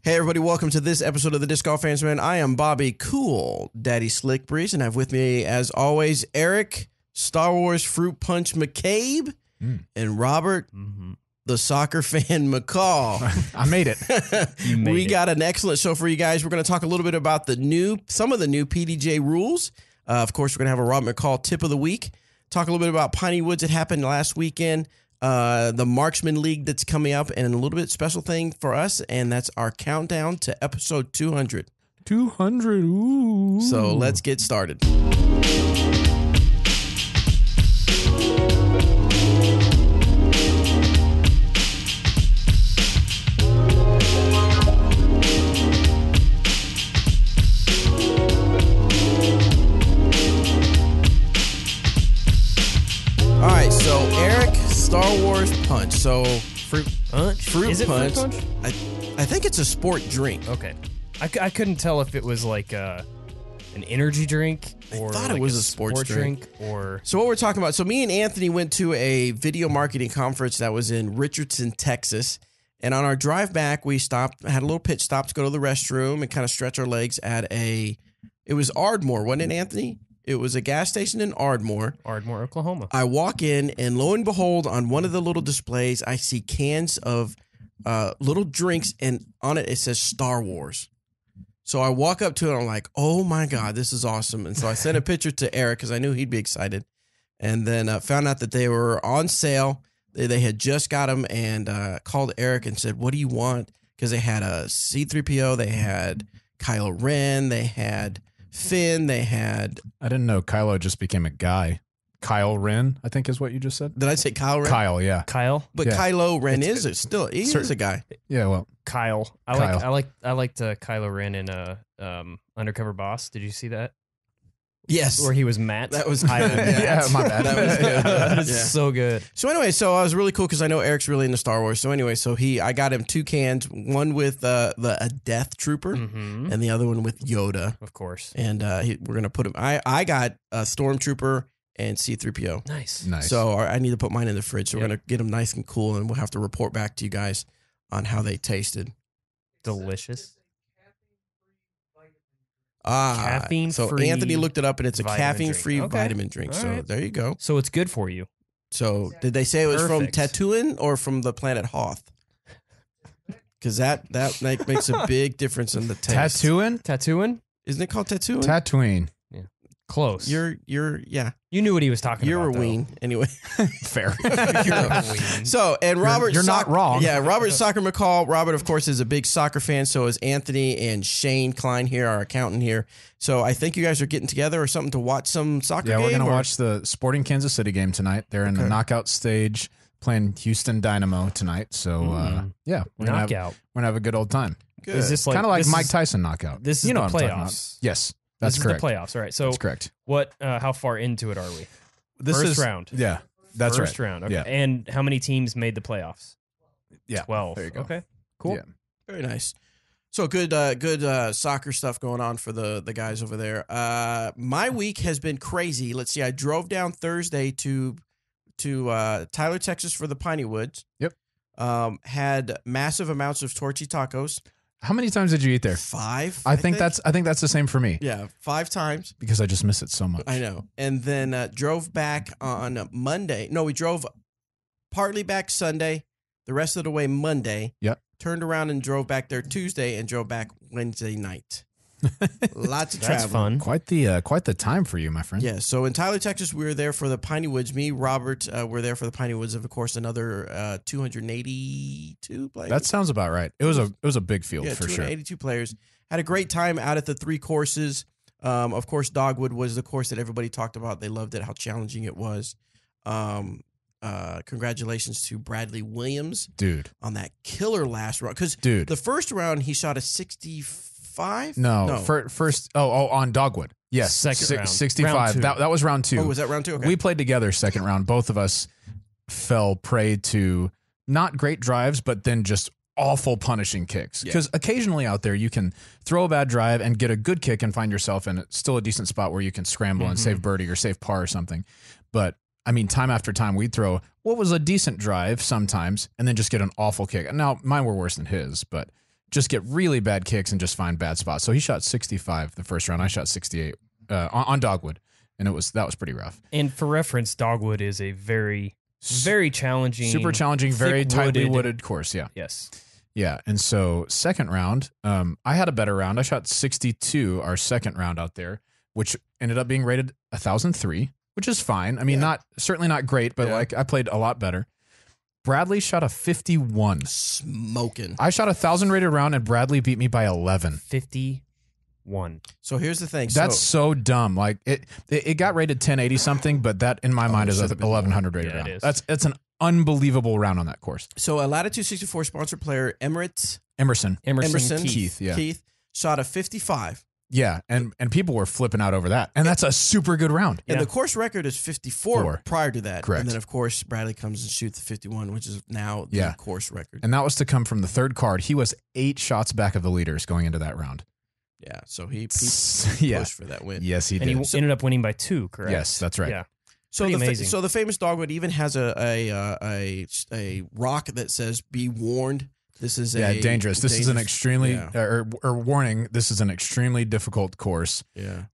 Hey everybody, welcome to this episode of the Disc Golf Fans Man. I am Bobby Cool Daddy Slick Breeze, and I have with me, as always, Eric Star Wars Fruit Punch McCabe and Robert the Soccer Fan McCall. I made it. We got an excellent show for you guys. We're going to talk a little bit about some of the new PDGA rules. Of course, we're going to have a Rob McCall tip of the week. Talk a little bit about Piney Woods that happened last weekend. The Marksman League that's coming up, and a little bit special thing for us, and that's our countdown to episode 200. 200. Ooh. So let's get started. All right, so Eric, Star Wars Punch. So Fruit Punch? Fruit Is it Punch. Fruit Punch? I think it's a sport drink. Okay. I couldn't tell if it was like an energy drink or I thought like it was a sports drink. or... So what we're talking about, so me and Anthony went to a video marketing conference that was in Richardson, Texas. And on our drive back, we stopped, had a little pit stop to go to the restroom and kind of stretch our legs at it was Ardmore, wasn't it, Anthony? It was a gas station in Ardmore, Oklahoma. I walk in, and lo and behold, on one of the little displays, I see cans of little drinks, and on it says Star Wars. So I walk up to it, and I'm like, oh my God, this is awesome. And so I sent a picture to Eric because I knew he'd be excited. And then found out that they were on sale. They had just got them, and called Eric and said, what do you want? Because they had a C-3PO, they had Kylo Ren, they had Finn, they had... I didn't know Kylo just became a guy. Kyle Ren, I think is what you just said. Did I say Kyle Ren? Kyle, yeah. Kyle? But Yeah. Kylo Ren is a guy. Yeah, well, Kyle. Kyle. I liked Kylo Ren in Undercover Boss. Did you see that? Yes. Where he was Matt. That was Kylo good. yeah, my bad. That was good. That was Yeah. so good. So anyway, I was really cool because I know Eric's really into Star Wars. So anyway, I got him 2 cans, one with a Death Trooper Mm-hmm. and the other one with Yoda. Of course. And we're gonna put him. I got a Stormtrooper and C-3PO. Nice. Nice. So I need to put mine in the fridge. So we're Yep. gonna get them nice and cool, and we'll have to report back to you guys on how they tasted. Delicious. So Caffeine-free Anthony looked it up, and it's a vitamin caffeine-free drink. Okay. vitamin drink. All So right. there you go. So it's good for you. So did they say it was Perfect. from Tatooine or from the planet Hoth? Because that makes a big difference in the taste. Tatooine? Isn't it called Tatooine? Tatooine. Close. You're you knew what he was talking you're a about. though. ween anyway. Fair. You're a ween. So and Robert, You're not wrong. Yeah, Robert Soccer McCall. Robert, of course, is a big soccer fan. So is Anthony and Shane Klein here, our accountant here. So I think you guys are getting together or something to watch some soccer. Yeah, we're game, going to or- watch the Sporting Kansas City game tonight. They're in the Okay. knockout stage playing Houston Dynamo tonight. So, yeah, we're going Knockout. to have a good old time. Good. Is this like Kind of like this Mike is- Tyson knockout. This is you know the what I'm talking about. playoffs. Yes, that's This correct. is the playoffs. All right. So That's correct. what? How far into it are we? This First is round. Yeah, that's First right. round. Okay. Yeah. And how many teams made the playoffs? Yeah, 12. there you go. Okay. Cool. Yeah. Very nice. So good soccer stuff going on for the guys over there. My week has been crazy. Let's see. I drove down Thursday to Tyler, Texas for the Piney Woods. Yep. Had massive amounts of torchy tacos. How many times did you eat there? 5. I think that's the same for me. yeah, 5 times. Because I just miss it so much. I know. And then drove back on Monday. No, we drove partly back Sunday, the rest of the way Monday. Yep. Turned around and drove back there Tuesday and drove back Wednesday night. Lots of That's travel. fun. Quite the time for you, my friend. Yeah. So in Tyler, Texas, we were there for the Piney Woods. Me, Robert, were there for the Piney Woods. Of course, another 282 players. That sounds about right. It was a big field yeah, for sure. 282 players. Had a great time out at the 3 courses. Of course, Dogwood was the course that everybody talked about. They loved it, how challenging it was. Congratulations to Bradley Williams, Dude. on that killer last round. Because Dude. the first round, he shot a 65. No. First on Dogwood. Yes. Second round. 65. Round 2. That was round 2. Oh, was that round 2? Okay. We played together second round. Both of us fell prey to not great drives, but then just awful punishing kicks. Because occasionally out there you can throw a bad drive and get a good kick and find yourself in still a decent spot where you can scramble and save birdie or save par or something. But I mean, time after time we'd throw what was a decent drive sometimes and then just get an awful kick. Now mine were worse than his, but just get really bad kicks and just find bad spots. So he shot 65 the first round. I shot 68 on dogwood, and that was pretty rough. And for reference, dogwood is a very challenging, super challenging, very tightly wooded course. Yeah. Yes. Yeah. And so second round, I had a better round. I shot 62 our second round out there, which ended up being rated 1,003, which is fine. I mean, certainly not great, but like I played a lot better. Bradley shot a 51. Smoking. I shot 1,000 rated round and Bradley beat me by 11. 51. So here's the thing. That's so dumb. Like it got rated 1080 something, but that in my mind is a 1,100 rated round. It is. That's an unbelievable round on that course. So a Latitude 64 sponsored player, Emerson Keith. Keith shot a 55. Yeah, and people were flipping out over that. And that's a super good round. And the course record is 54 prior to that. Correct. And then, of course, Bradley comes and shoots the 51, which is now the course record. And that was to come from the third card. He was 8 shots back of the leaders going into that round. Yeah, so he pushed for that win. Yes, he did. And he ended up winning by 2, correct? Yes, that's right. Yeah. So amazing. So the famous dogwood even has a rock that says "Be warned." This is dangerous. This is an extremely or warning. This is an extremely difficult course. Yeah.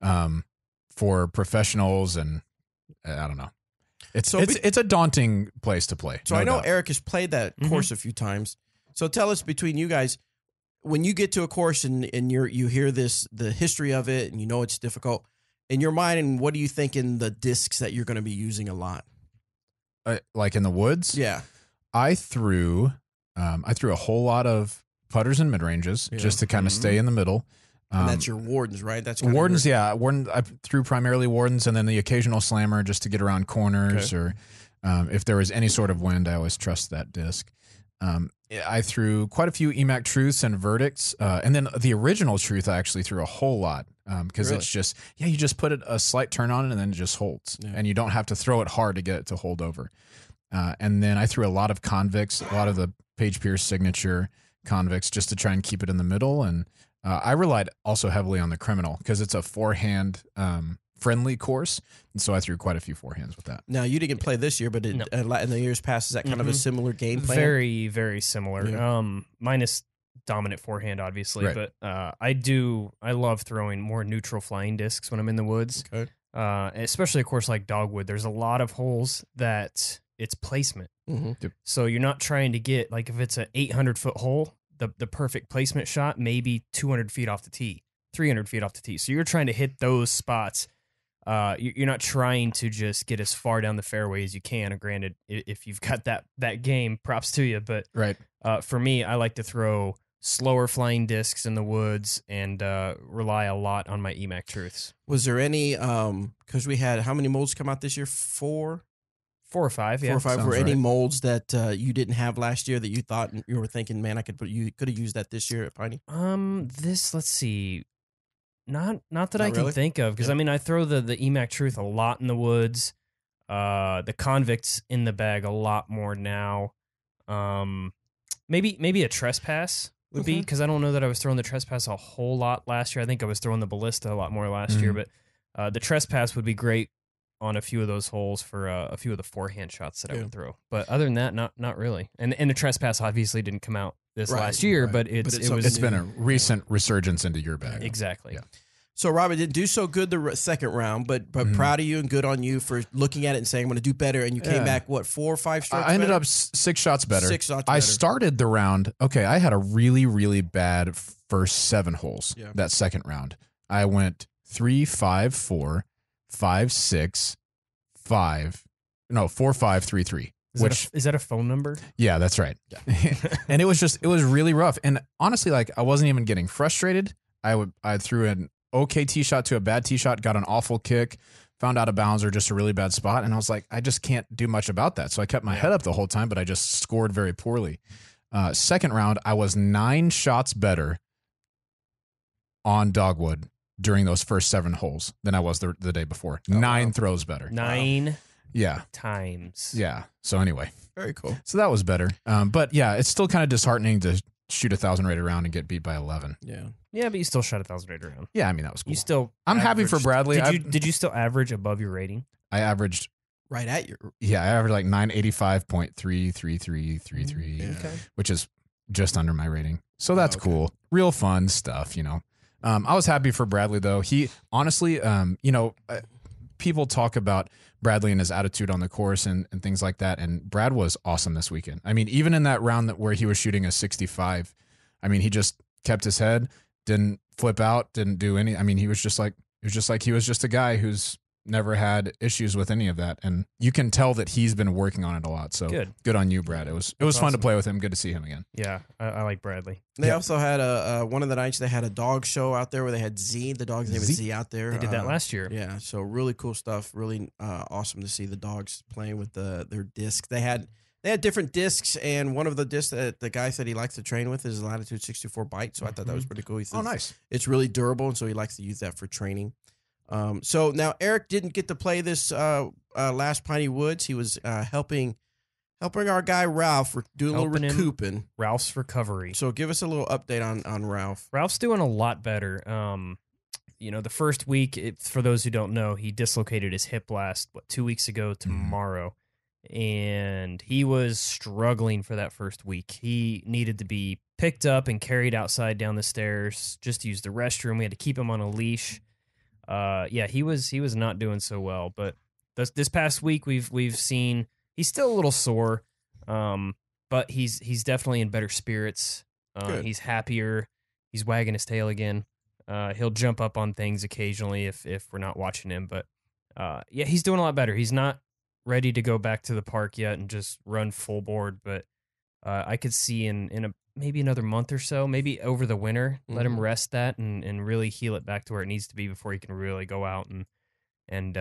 For professionals, and I don't know. It's a daunting place to play. So I know Eric has played that course a few times. So tell us, between you guys, when you get to a course and you hear the history of it and you know it's difficult, in your mind, and what do you think in the discs that you're going to be using a lot? Like in the woods? Yeah. I threw a whole lot of putters and mid ranges just to kind of stay in the middle. And that's your wardens, right? That's wardens. Warden. I threw primarily wardens, and then the occasional slammer just to get around corners, or if there was any sort of wind, I always trust that disc. I threw quite a few EMAC truths and verdicts, and then the original truth I actually threw a whole lot because it's just you just put a slight turn on it and then it just holds, and you don't have to throw it hard to get it to hold over. And then I threw a lot of convicts, a lot of the Page Pierce signature convicts, just to try and keep it in the middle. And I relied also heavily on the criminal because it's a forehand friendly course, and so I threw quite a few forehands with that. Now you didn't play this year, but in the years past, is that kind of a similar game plan? Very, very similar. Yeah. Minus dominant forehand, obviously, but I love throwing more neutral flying discs when I'm in the woods. Okay. Especially a course like Dogwood. There's a lot of holes that it's placement. Mm-hmm. So you're not trying to get, like, if it's an 800-foot hole, the perfect placement shot, maybe 200 feet off the tee, 300 feet off the tee. So you're trying to hit those spots. You're not trying to just get as far down the fairway as you can. Granted, if you've got that game, props to you. But for me, I like to throw slower flying discs in the woods and rely a lot on my EMAC truths. Was there any, because we had, how many molds come out this year? 4 or 5, yeah. 4 or 5. Sounds were any right. molds that you didn't have last year that you thought you were thinking, man, you could have used that this year at Piney? Let's see. Not that I can really? think of, because I mean, I throw the EMAC truth a lot in the woods. The convicts in the bag a lot more now. Maybe a trespass would be, because I don't know that I was throwing the trespass a whole lot last year. I think I was throwing the ballista a lot more last year, but the trespass would be great on a few of those holes for a few of the forehand shots that I would throw. But other than that, not really. And the trespass obviously didn't come out this last year, but it's been a recent resurgence into your bag. Exactly. Yeah. So, Robert, didn't do so good the second round, but proud of you and good on you for looking at it and saying, I'm going to do better. And you came back, 4 or 5 strokes I ended better? up 6 shots better. 6 shots I better. started the round. Okay, I had a really, really bad first 7 holes that second round. I went 3, 5, 4, 5, 6, 5. No, 4, 5, 3, 3. Is that a phone number? Yeah, that's right. Yeah. And it was really rough. And honestly, like, I wasn't even getting frustrated. I threw an okay tee shot to a bad tee shot, got an awful kick, found out of bounds or just a really bad spot. And I was like, I just can't do much about that. So I kept my head up the whole time, but I just scored very poorly. Second round, I was 9 shots better on Dogwood during those first 7 holes than I was the day before. 9 throws better. 9 Yeah. times. Yeah. So anyway. Very cool. So that was better. But yeah, it's still kind of disheartening to shoot 1,000 rated round and get beat by 11. Yeah. Yeah, but you still shot 1,000 rated round. Yeah, I mean, that was cool. You still I'm happy for Bradley. Did you still average above your rating? I averaged Right at your... I averaged like 985.33333, Okay. which is just under my rating. So that's cool. Real fun stuff, I was happy for Bradley though. He honestly, people talk about Bradley and his attitude on the course and things like that. And Brad was awesome this weekend. I mean, even in that round where he was shooting a 65, I mean, he just kept his head, didn't flip out, didn't do any. I mean, he was just like he was just a guy who's never had issues with any of that. And you can tell that he's been working on it a lot. So good on you, Brad. It was fun to play with him. Good to see him again. Yeah, I like Bradley. They also had one of the nights they had a dog show out there where they had Z, the dog's name is Z out there. They did that last year. Yeah, so really cool stuff. Really awesome to see the dogs playing with their discs. They had different discs, and one of the discs that the guy said he likes to train with is Latitude 64 Bite. So I thought that was pretty cool. He said, nice. It's really durable, and so he likes to use that for training. So now Eric didn't get to play this last Piney Woods. He was helping our guy Ralph do a little recouping. Ralph's recovery. So give us a little update on Ralph. Ralph's doing a lot better. The first week, for those who don't know, he dislocated his hip last 2 weeks ago tomorrow, and he was struggling for that first week. He needed to be picked up and carried outside down the stairs just to use the restroom. We had to keep him on a leash. He was not doing so well, but this past week we've seen he's still a little sore, but he's definitely in better spirits. He's happier. He's wagging his tail again. He'll jump up on things occasionally if we're not watching him, but he's doing a lot better. He's not ready to go back to the park yet and just run full board, but I could see in maybe another month or so, maybe over the winter, let him rest that and really heal it back to where it needs to be before he can really go out and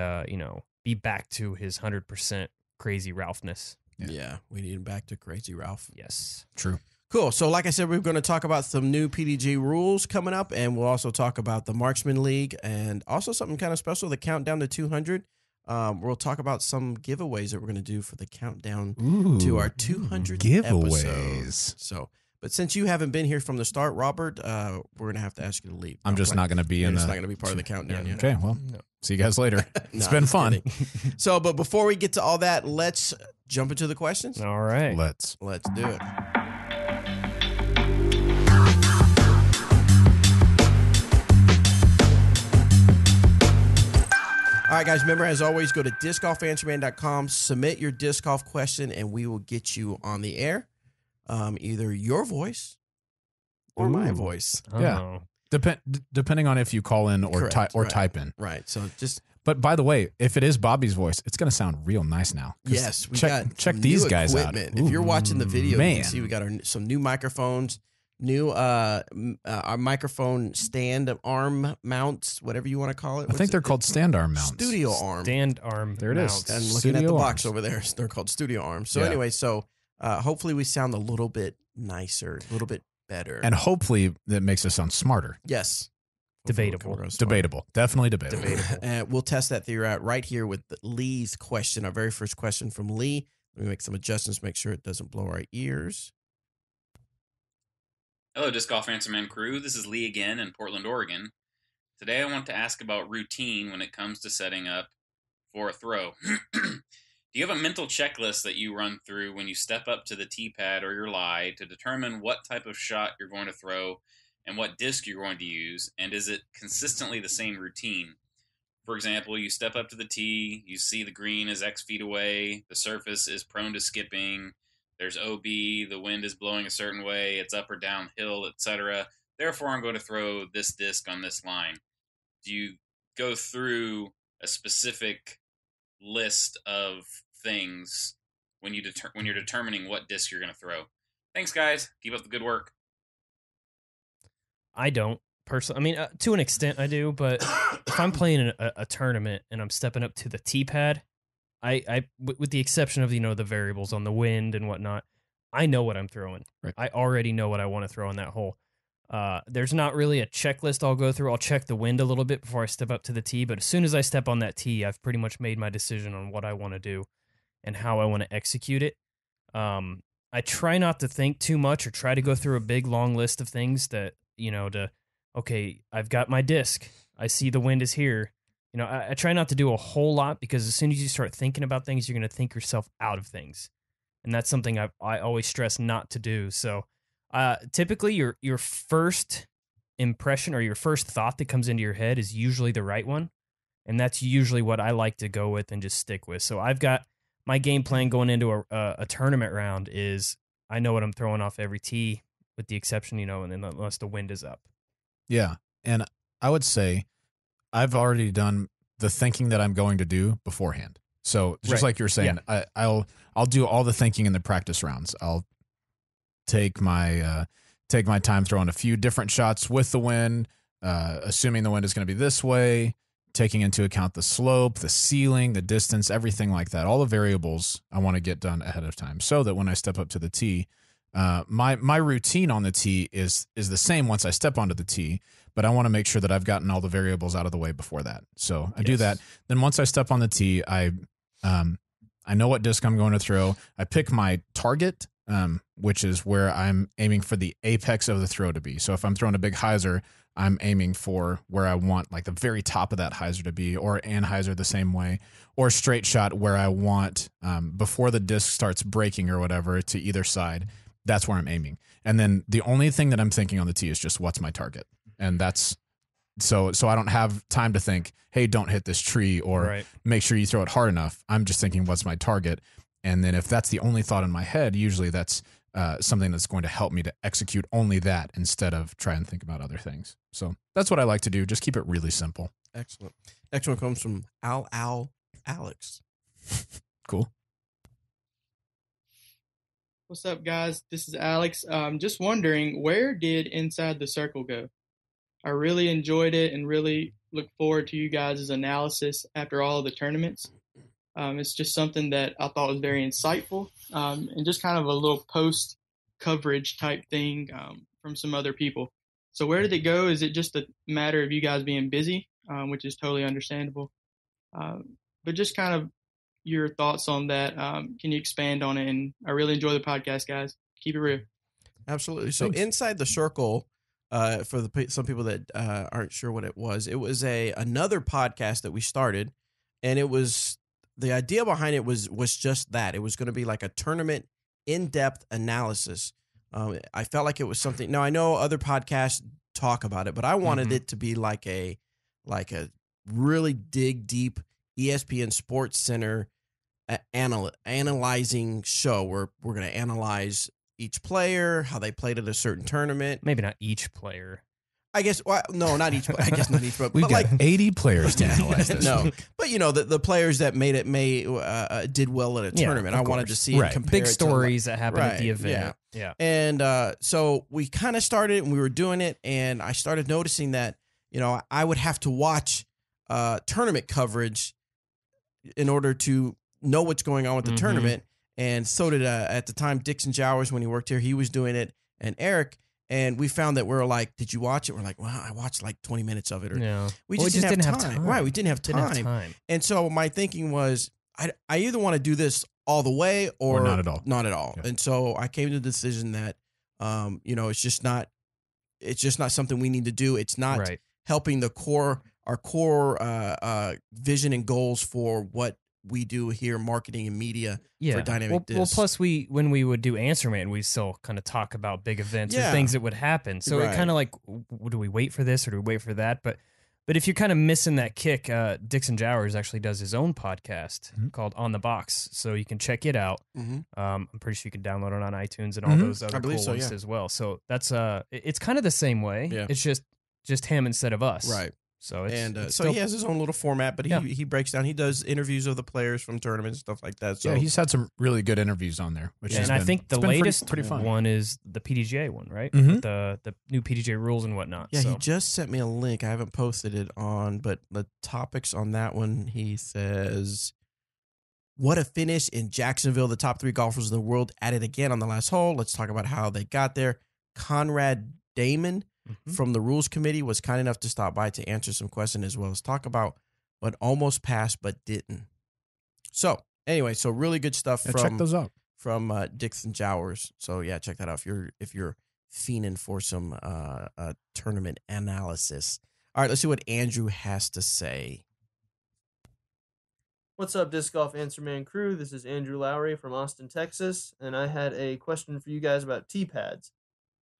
be back to his 100% crazy Ralphness. Yeah, we need him back to crazy Ralph. Yes. True. Cool. So like I said, we're going to talk about some new PDG rules coming up, and we'll also talk about the Marksman League and also something kind of special, the Countdown to 200. We'll talk about some giveaways that we're going to do for the countdown to our 200th giveaways. Episode. But since you haven't been here from the start, Robert, we're going to have to ask you to leave. I'm just not going to be You're just not going to be part of the countdown yet. Okay, well, see you guys later. It's been fun. So, but before we get to all that, let's jump into the questions. All right. Let's do it. All right, guys, remember, as always, go to discgolfanswerman.com, submit your disc golf question, and we will get you on the air. Either your voice or my voice. Yeah. Depending on if you call in or type in. Right. So But by the way, if it is Bobby's voice, it's going to sound real nice now. Yes, check these guys out. If you're watching the video, you can see we got some new microphones, new our microphone stand arm mounts, whatever you want to call it. I think they're called stand arm mounts. Studio arm. Stand arm. There it is. And looking at the box over there, they're called studio arms. So anyway, hopefully we sound a little bit nicer, a little bit better. And hopefully that makes us sound smarter. Yes. Debatable. Definitely debatable. And we'll test that theory out right here with Lee's question, our very first question from Lee. Let me make some adjustments, make sure it doesn't blow our ears. Hello, Disc Golf Answer Man crew. This is Lee again in Portland, Oregon. Today I want to ask about routine when it comes to setting up for a throw. Do you have a mental checklist that you run through when you step up to the tee pad or your lie to determine what type of shot you're going to throw and what disc you're going to use, and is it consistently the same routine? For example, you step up to the tee, you see the green is X feet away, the surface is prone to skipping, there's OB, the wind is blowing a certain way, it's up or downhill, etc. Therefore, I'm going to throw this disc on this line. Do you go through a specific list of things when you're determining what disc you're going to throw? Thanks, guys. Keep up the good work. I don't personally. I mean, to an extent, I do. But if I'm playing a tournament and I'm stepping up to the tee pad, I with the exception of the variables on the wind and whatnot, I know what I'm throwing. Right. I already know what I want to throw on that hole. There's not really a checklist I'll go through. I'll check the wind a little bit before I step up to the tee, but as soon as I step on that tee, I've pretty much made my decision on what I want to do and how I want to execute it. I try not to think too much or try to go through a big long list of things that, okay, I've got my disc. I see the wind is here. I try not to do a whole lot because as soon as you start thinking about things, you're going to think yourself out of things. And that's something I always stress not to do. So Typically, your first impression or your first thought that comes into your head is usually the right one, and that's usually what I like to go with and just stick with. So I've got my game plan going into a tournament round is I know what I'm throwing off every tee, with the exception, and then unless the wind is up. Yeah. And I would say I've already done the thinking that I'm going to do beforehand. So just Right. like you're saying, I'll do all the thinking in the practice rounds. I'll take my time throwing a few different shots with the wind, assuming the wind is going to be this way, taking into account the slope, the ceiling, the distance, everything like that. All the variables I want to get done ahead of time so that when I step up to the tee, my routine on the tee is the same once I step onto the tee, but I want to make sure that I've gotten all the variables out of the way before that. So I do that. Then once I step on the tee, I know what disc I'm going to throw. I pick my target, which is where I'm aiming for the apex of the throw to be. So if I'm throwing a big hyzer, I'm aiming for where I want like the very top of that hyzer to be, or anhyzer the same way, or straight shot where I want before the disc starts breaking or whatever to either side. That's where I'm aiming. And then the only thing that I'm thinking on the tee is just what's my target. And that's so I don't have time to think, hey, don't hit this tree or make sure you throw it hard enough. I'm just thinking what's my target. And then if that's the only thought in my head, usually that's something that's going to help me to execute only that instead of try and think about other things. So that's what I like to do. Just keep it really simple. Excellent. Next one comes from Alex. Cool. What's up, guys? This is Alex. Just wondering, where did Inside the Circle go? I really enjoyed it and really look forward to you guys' analysis after all of the tournaments. It's just something that I thought was very insightful and just kind of a little post-coverage type thing from some other people. So where did it go? Is it just a matter of you guys being busy, which is totally understandable? But just kind of your thoughts on that. Can you expand on it? And I really enjoy the podcast, guys. Keep it real. Absolutely. So Thanks. Inside the Circle, for some people that aren't sure what it was another podcast that we started, and it was the idea behind it was just that it was going to be like a tournament in-depth analysis. I felt like it was something. Now I know other podcasts talk about it, but I wanted it to be like a really dig deep ESPN Sports Center analyzing show where we're going to analyze each player, how they played at a certain tournament. Maybe not each player. I guess, well, no, not each. I guess not each. But We've got 80 players to analyze this. No, but the players that made it did well at a tournament. I wanted to see it compare big it stories to that happened at the event. Yeah. And so we kind of started, and we were doing it, and I started noticing that I would have to watch tournament coverage in order to know what's going on with the tournament. And so did at the time Dixon Jowers when he worked here. He was doing it, and Eric. And we found that we're like, did you watch it? We're like, well, I watched like 20 minutes of it. Or we just didn't have time. Right, we didn't have time. And so my thinking was, I either want to do this all the way or not at all. Not at all. Yeah. And so I came to the decision that, it's just not something we need to do. It's not helping our core vision and goals for what we do here, marketing and media for Dynamic Disc. Well, plus when we would do Answer Man, we still kind of talk about big events or things that would happen. So it kind of like, do we wait for this or do we wait for that? But if you're kind of missing that kick, Dixon Jowers actually does his own podcast called On the Box, so you can check it out. I'm pretty sure you can download it on iTunes and all those other cool ones as well. So that's it's kind of the same way. Yeah. It's just him instead of us. Right. So so he has his own little format, but he breaks down. He does interviews of the players from tournaments and stuff like that. So he's had some really good interviews on there. I think the latest pretty fun. one is the PDGA one, right? The new PDGA rules and whatnot. Yeah, he just sent me a link. I haven't posted it on, but the topics on that one, he says, what a finish in Jacksonville. The top 3 golfers in the world at it again on the last hole. Let's talk about how they got there. Conrad Damon from the Rules Committee was kind enough to stop by to answer some questions as well as talk about what almost passed but didn't. So anyway, really good stuff check those out from Dixon Jowers. So yeah, check that out if you're fiending for some tournament analysis. All right, let's see what Andrew has to say. What's up, Disc Golf Answer Man crew? This is Andrew Lowry from Austin, Texas, and I had a question for you guys about tee pads.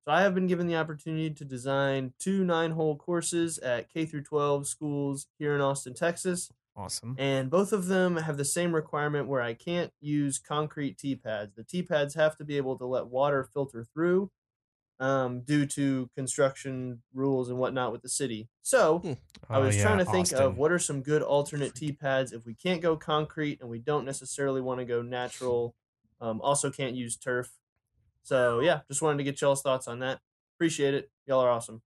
So I have been given the opportunity to design 2 9-hole courses at K through 12 schools here in Austin, Texas. Awesome. And both of them have the same requirement where I can't use concrete tee pads. The tee pads have to be able to let water filter through due to construction rules and whatnot with the city. So I Oh was trying yeah, to think of Austin. what are some good alternate tee pads if we can't go concrete and we don't necessarily want to go natural. Also can't use turf. So yeah, just wanted to get y'all's thoughts on that. Appreciate it. Y'all are awesome.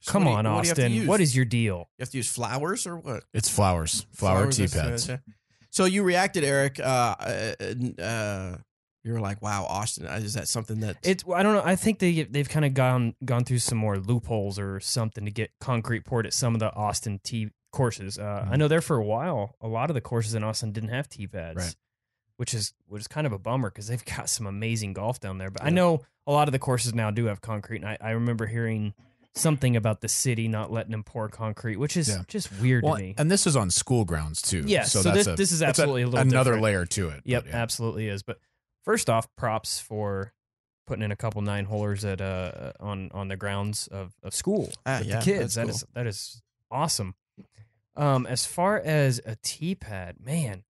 So Come what do on, what do you have to Austin. use? What is your deal? You have to use flowers or what? It's flowers, flower Flowers, tee that's what I pads. said. So you reacted, Eric. You were like, "Wow, Austin, is that something that I don't know. I think they've kind of gone through some more loopholes or something to get concrete poured at some of the Austin tee courses. I know there for a while, a lot of the courses in Austin didn't have tee pads, Right. which is kind of a bummer because they've got some amazing golf down there. But I Yeah. know a lot of the courses now do have concrete, and I remember hearing something about the city not letting them pour concrete, which is Yeah. just weird Well, to me. and this is on school grounds too. Yes, so that's this is that's absolutely a little another different. layer to it. Yep, but yeah. absolutely is. But first off, props for putting in a couple 9-holers at on the grounds of school with yeah, the kids. that's That is awesome. As far as a tee pad, man,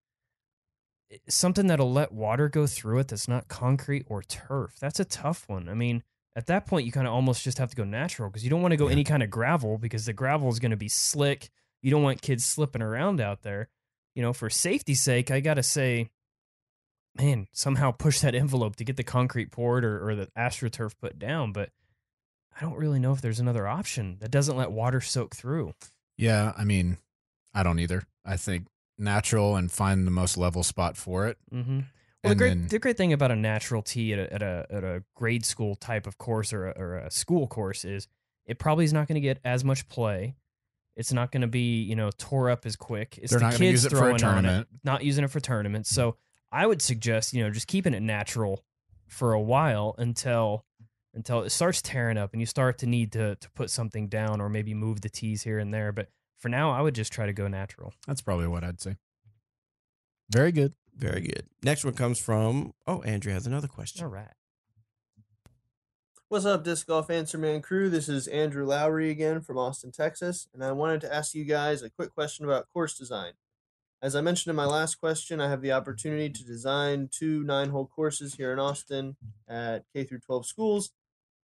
something that'll let water go through it that's not concrete or turf. That's a tough one. I mean, at that point, you kind of almost just have to go natural because you don't want to go any kind of gravel because the gravel is going to be slick. You don't want kids slipping around out there. You know, for safety's sake, I got to say, man, somehow push that envelope to get the concrete poured or the AstroTurf put down. But I don't really know if there's another option that doesn't let water soak through. Yeah, I mean, I don't either. I think natural and find the most level spot for it. Mm-hmm. Well, And the great thing about a natural tee at a grade school type of course or a school course is it probably is not going to get as much play. It's not going to be tore up as quick. It's They're the not gonna kids use it for a throwing on it, tournament. not using it for tournaments. So I would suggest just keeping it natural for a while until it starts tearing up and you start to need to put something down or maybe move the tees here and there. But for now, I would just try to go natural. That's probably what I'd say. Very good. Very good. Next one comes from Andrew has another question. All right. What's up, Disc Golf Answer Man crew? This is Andrew Lowry again from Austin, Texas, and I wanted to ask you guys a quick question about course design. As I mentioned in my last question, I have the opportunity to design 2 9-hole courses here in Austin at K through 12 schools.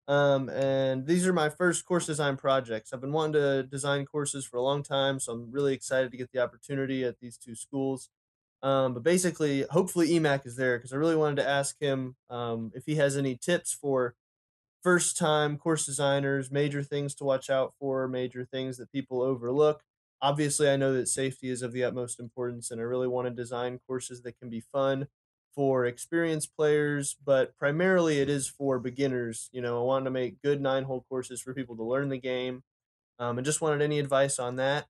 And these are my first course design projects. I've been wanting to design courses for a long time, so I'm really excited to get the opportunity at these 2 schools. But basically, hopefully EMAC is there because I really wanted to ask him if he has any tips for first time course designers, major things to watch out for, major things that people overlook. Obviously, I know that safety is of the utmost importance, and I really want to design courses that can be fun for experienced players, but primarily it is for beginners. I want to make good 9-hole courses for people to learn the game, and just wanted any advice on that.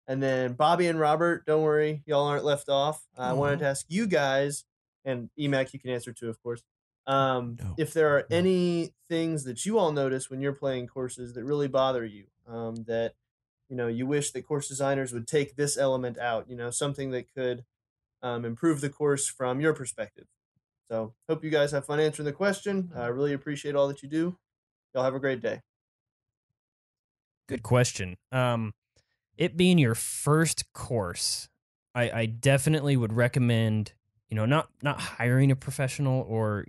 And then Bobby and Robert, don't worry, y'all aren't left off. I wanted to ask you guys, and EMAC you can answer too, of course, if there are any things that you all notice when you're playing courses that really bother you, that you wish that course designers would take this element out, something that could improve the course from your perspective. So hope you guys have fun answering the question. I really appreciate all that you do. Y'all have a great day. Good question. It being your first course, I definitely would recommend, not hiring a professional or,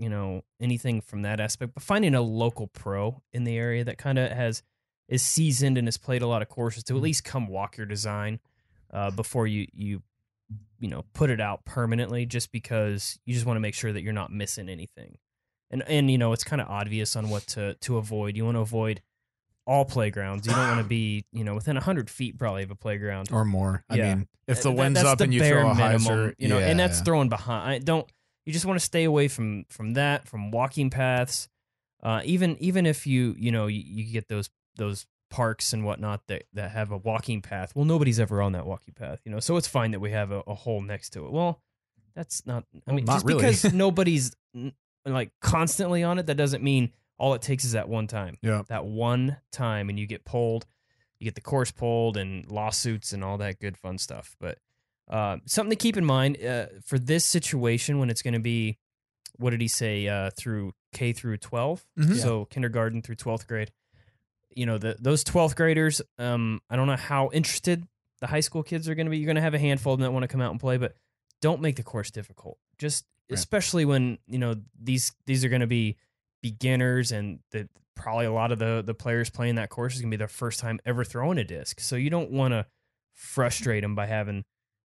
anything from that aspect, but finding a local pro in the area that kind of is seasoned and has played a lot of courses to at least come walk your design before you put it out permanently, just because you just want to make sure that you're not missing anything. And it's kind of obvious on what to avoid. You want to avoid all playgrounds. You don't want to be, within 100 feet probably of a playground Or more. I Yeah. mean, if the wind's That's up the and you bare throw a minimum, hyzer, and that's yeah. throwing behind. You just want to stay away from that, from walking paths. Even if you get those parks and whatnot that have a walking path. Well, nobody's ever on that walking path, so it's fine that we have a hole next to it. Well, that's not. I mean, not just really. because nobody's like constantly on it, that doesn't mean all it takes is that one time. Yeah. That one time, and you get pulled, you get the course pulled, and lawsuits and all that good fun stuff. But something to keep in mind for this situation when it's going to be what did he say? Through K through 12, Mhm. so kindergarten through 12th grade. Those 12th graders. I don't know how interested the high school kids are going to be. You're going to have a handful that want to come out and play, but don't make the course difficult. Just Right. especially when these are going to be beginners, and probably a lot of the players playing that course is going to be their first time ever throwing a disc. So you don't want to frustrate them by having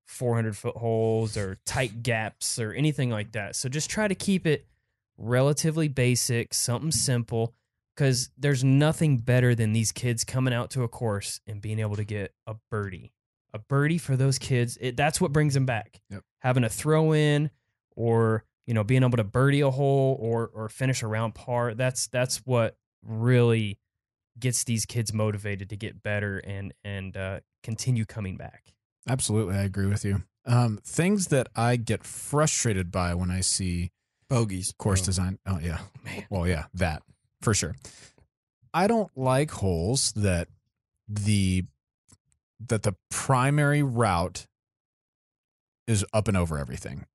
400-foot holes or tight gaps or anything like that. So just try to keep it relatively basic, something simple, because there's nothing better than these kids coming out to a course and being able to get a birdie. A birdie for those kids, that's what brings them back. Yep. Having a throw in, or being able to birdie a hole or finish around par. That's what really gets these kids motivated to get better and continue coming back. Absolutely, I agree with you. Things that I get frustrated by when I see Bogeys. course design. Oh yeah, Man. well yeah, that for sure. I don't like holes that the primary route is up and over everything.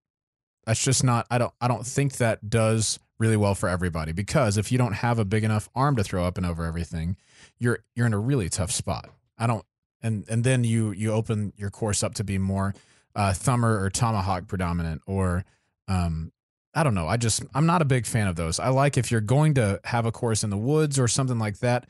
That's just not. I don't think that does really well for everybody, because if you don't have a big enough arm to throw up and over everything, you're in a really tough spot. And then you open your course up to be more thumber or tomahawk predominant, or I don't know. I'm not a big fan of those. I like, if you're going to have a course in the woods or something like that,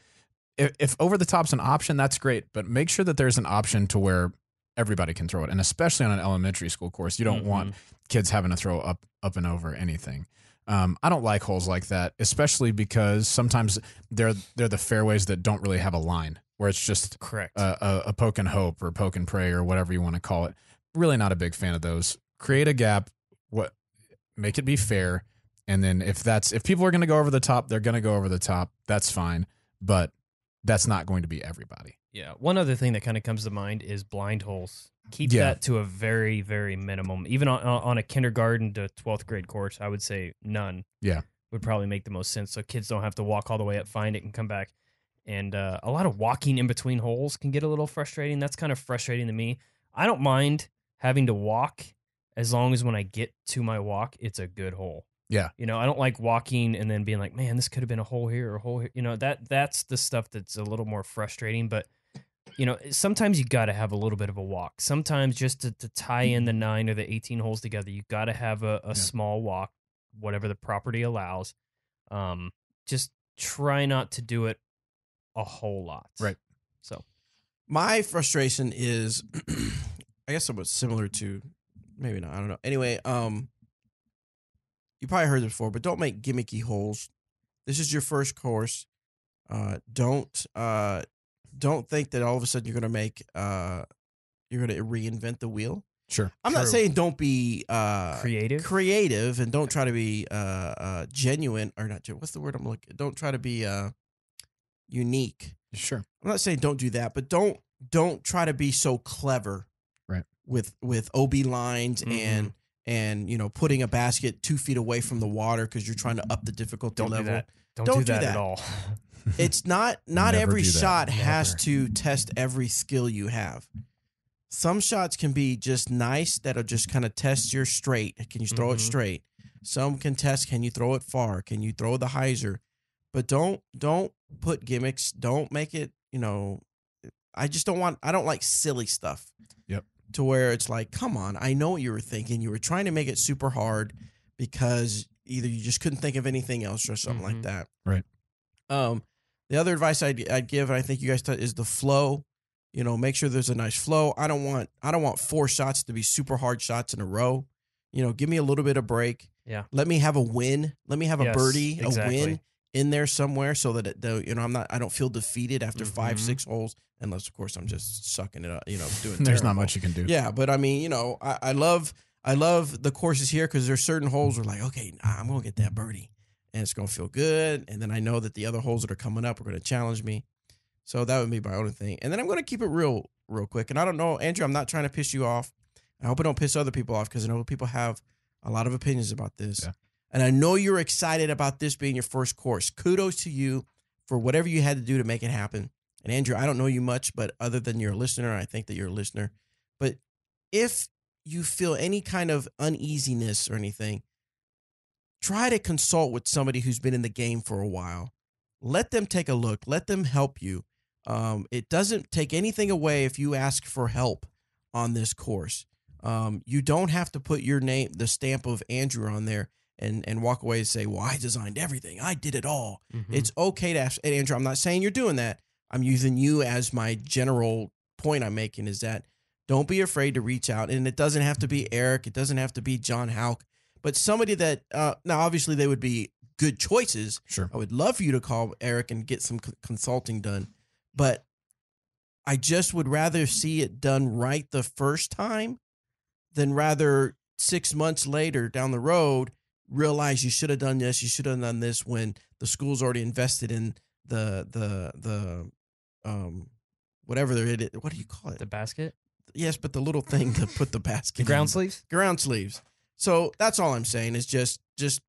if over the top's an option, that's great, but make sure that there's an option to where everybody can throw it. And especially on an elementary school course, you don't want kids having to throw up and over anything. I don't like holes like that, especially because sometimes they're the fairways that don't really have a line, where it's just Correct. a poke and hope or poke and pray or whatever you want to call it. Really not a big fan of those. Create a gap, make it be fair, and then if people are going to go over the top, they're going to go over the top. That's fine, but that's not going to be everybody. Yeah. One other thing that kind of comes to mind is blind holes. Keep that to a very, very minimum. Even on a kindergarten to 12th grade course, I would say none. Yeah. Would probably make the most sense, so kids don't have to walk all the way up, find it, and come back. And a lot of walking in between holes can get a little frustrating. That's kind of frustrating to me. I don't mind having to walk, as long as when I get to my walk, it's a good hole. Yeah. I don't like walking and then being like, man, this could have been a hole here or a hole here. That's the stuff that's a little more frustrating. But, sometimes you got to have a little bit of a walk. Sometimes just to tie in the 9 or the 18 holes together, you got to have a small walk, whatever the property allows. Just try not to do it a whole lot. Right. So my frustration is, I guess somewhat similar to, maybe not, I don't know. Anyway, you probably heard this before, but don't make gimmicky holes. This is your first course. Don't think that all of a sudden you're going to reinvent the wheel. Sure. I'm not saying don't be creative and don't try to be genuine, or not. What's the word I'm looking? Don't try to be unique. Sure. I'm not saying don't do that, but don't try to be so clever. Right. With OB lines and putting a basket 2 feet away from the water because you're trying to up the difficulty level. Do that. Don't do that at all. It's not Never every do that. shot has Never. to test every skill you have. Some shots can be just nice, that'll just kind of test your straight. Can you throw it straight? Some can test, can you throw it far? Can you throw the hyzer? But don't put gimmicks. Don't make it, I don't like silly stuff. Yep. To where it's like, come on, I know what you were thinking. You were trying to make it super hard because either you just couldn't think of anything else or something like that. Right. The other advice I'd give, and I think you guys is the flow. Make sure there's a nice flow. I don't want 4 shots to be super hard shots in a row. Give me a little bit of break. Yeah. Let me have a win. Let me have a birdie, exactly. a win in there somewhere, so that I don't feel defeated after 5-6 holes, unless of course I'm just sucking it up. Doing. There's terrible. not much you can do. Yeah, but I mean, I love the courses here because there's certain holes where like, okay, I'm gonna get that birdie, and it's gonna feel good, and then I know that the other holes that are coming up are gonna challenge me. So that would be my only thing. And then I'm going to keep it real quick. And I don't know, Andrew, I'm not trying to piss you off. I hope I don't piss other people off, because I know people have a lot of opinions about this. Yeah. And I know you're excited about this being your first course. Kudos to you for whatever you had to do to make it happen. And Andrew, I don't know you much, but other than you're a listener, I think that you're a listener. But if you feel any kind of uneasiness or anything, try to consult with somebody who's been in the game for a while. Let them take a look. Let them help you. It doesn't take anything away if you ask for help on this course. You don't have to put your name, the stamp of Andrew on there and walk away and say, well, I designed everything. I did it all. Mhm. It's okay to ask. And Andrew, I'm not saying you're doing that. I'm using you as my general point I'm making is that don't be afraid to reach out. And it doesn't have to be Eric. It doesn't have to be John Houck, but somebody that, now obviously they would be good choices. Sure. I would love for you to call Eric and get some consulting done, but I just would rather see it done right the first time than rather 6 months later down the road realize you should have done this, you should have done this when the school's already invested in the whatever what do you call it? The basket, Yes, but the little thing to put the basket the ground in. sleeves. Ground sleeves. So that's all I'm saying is just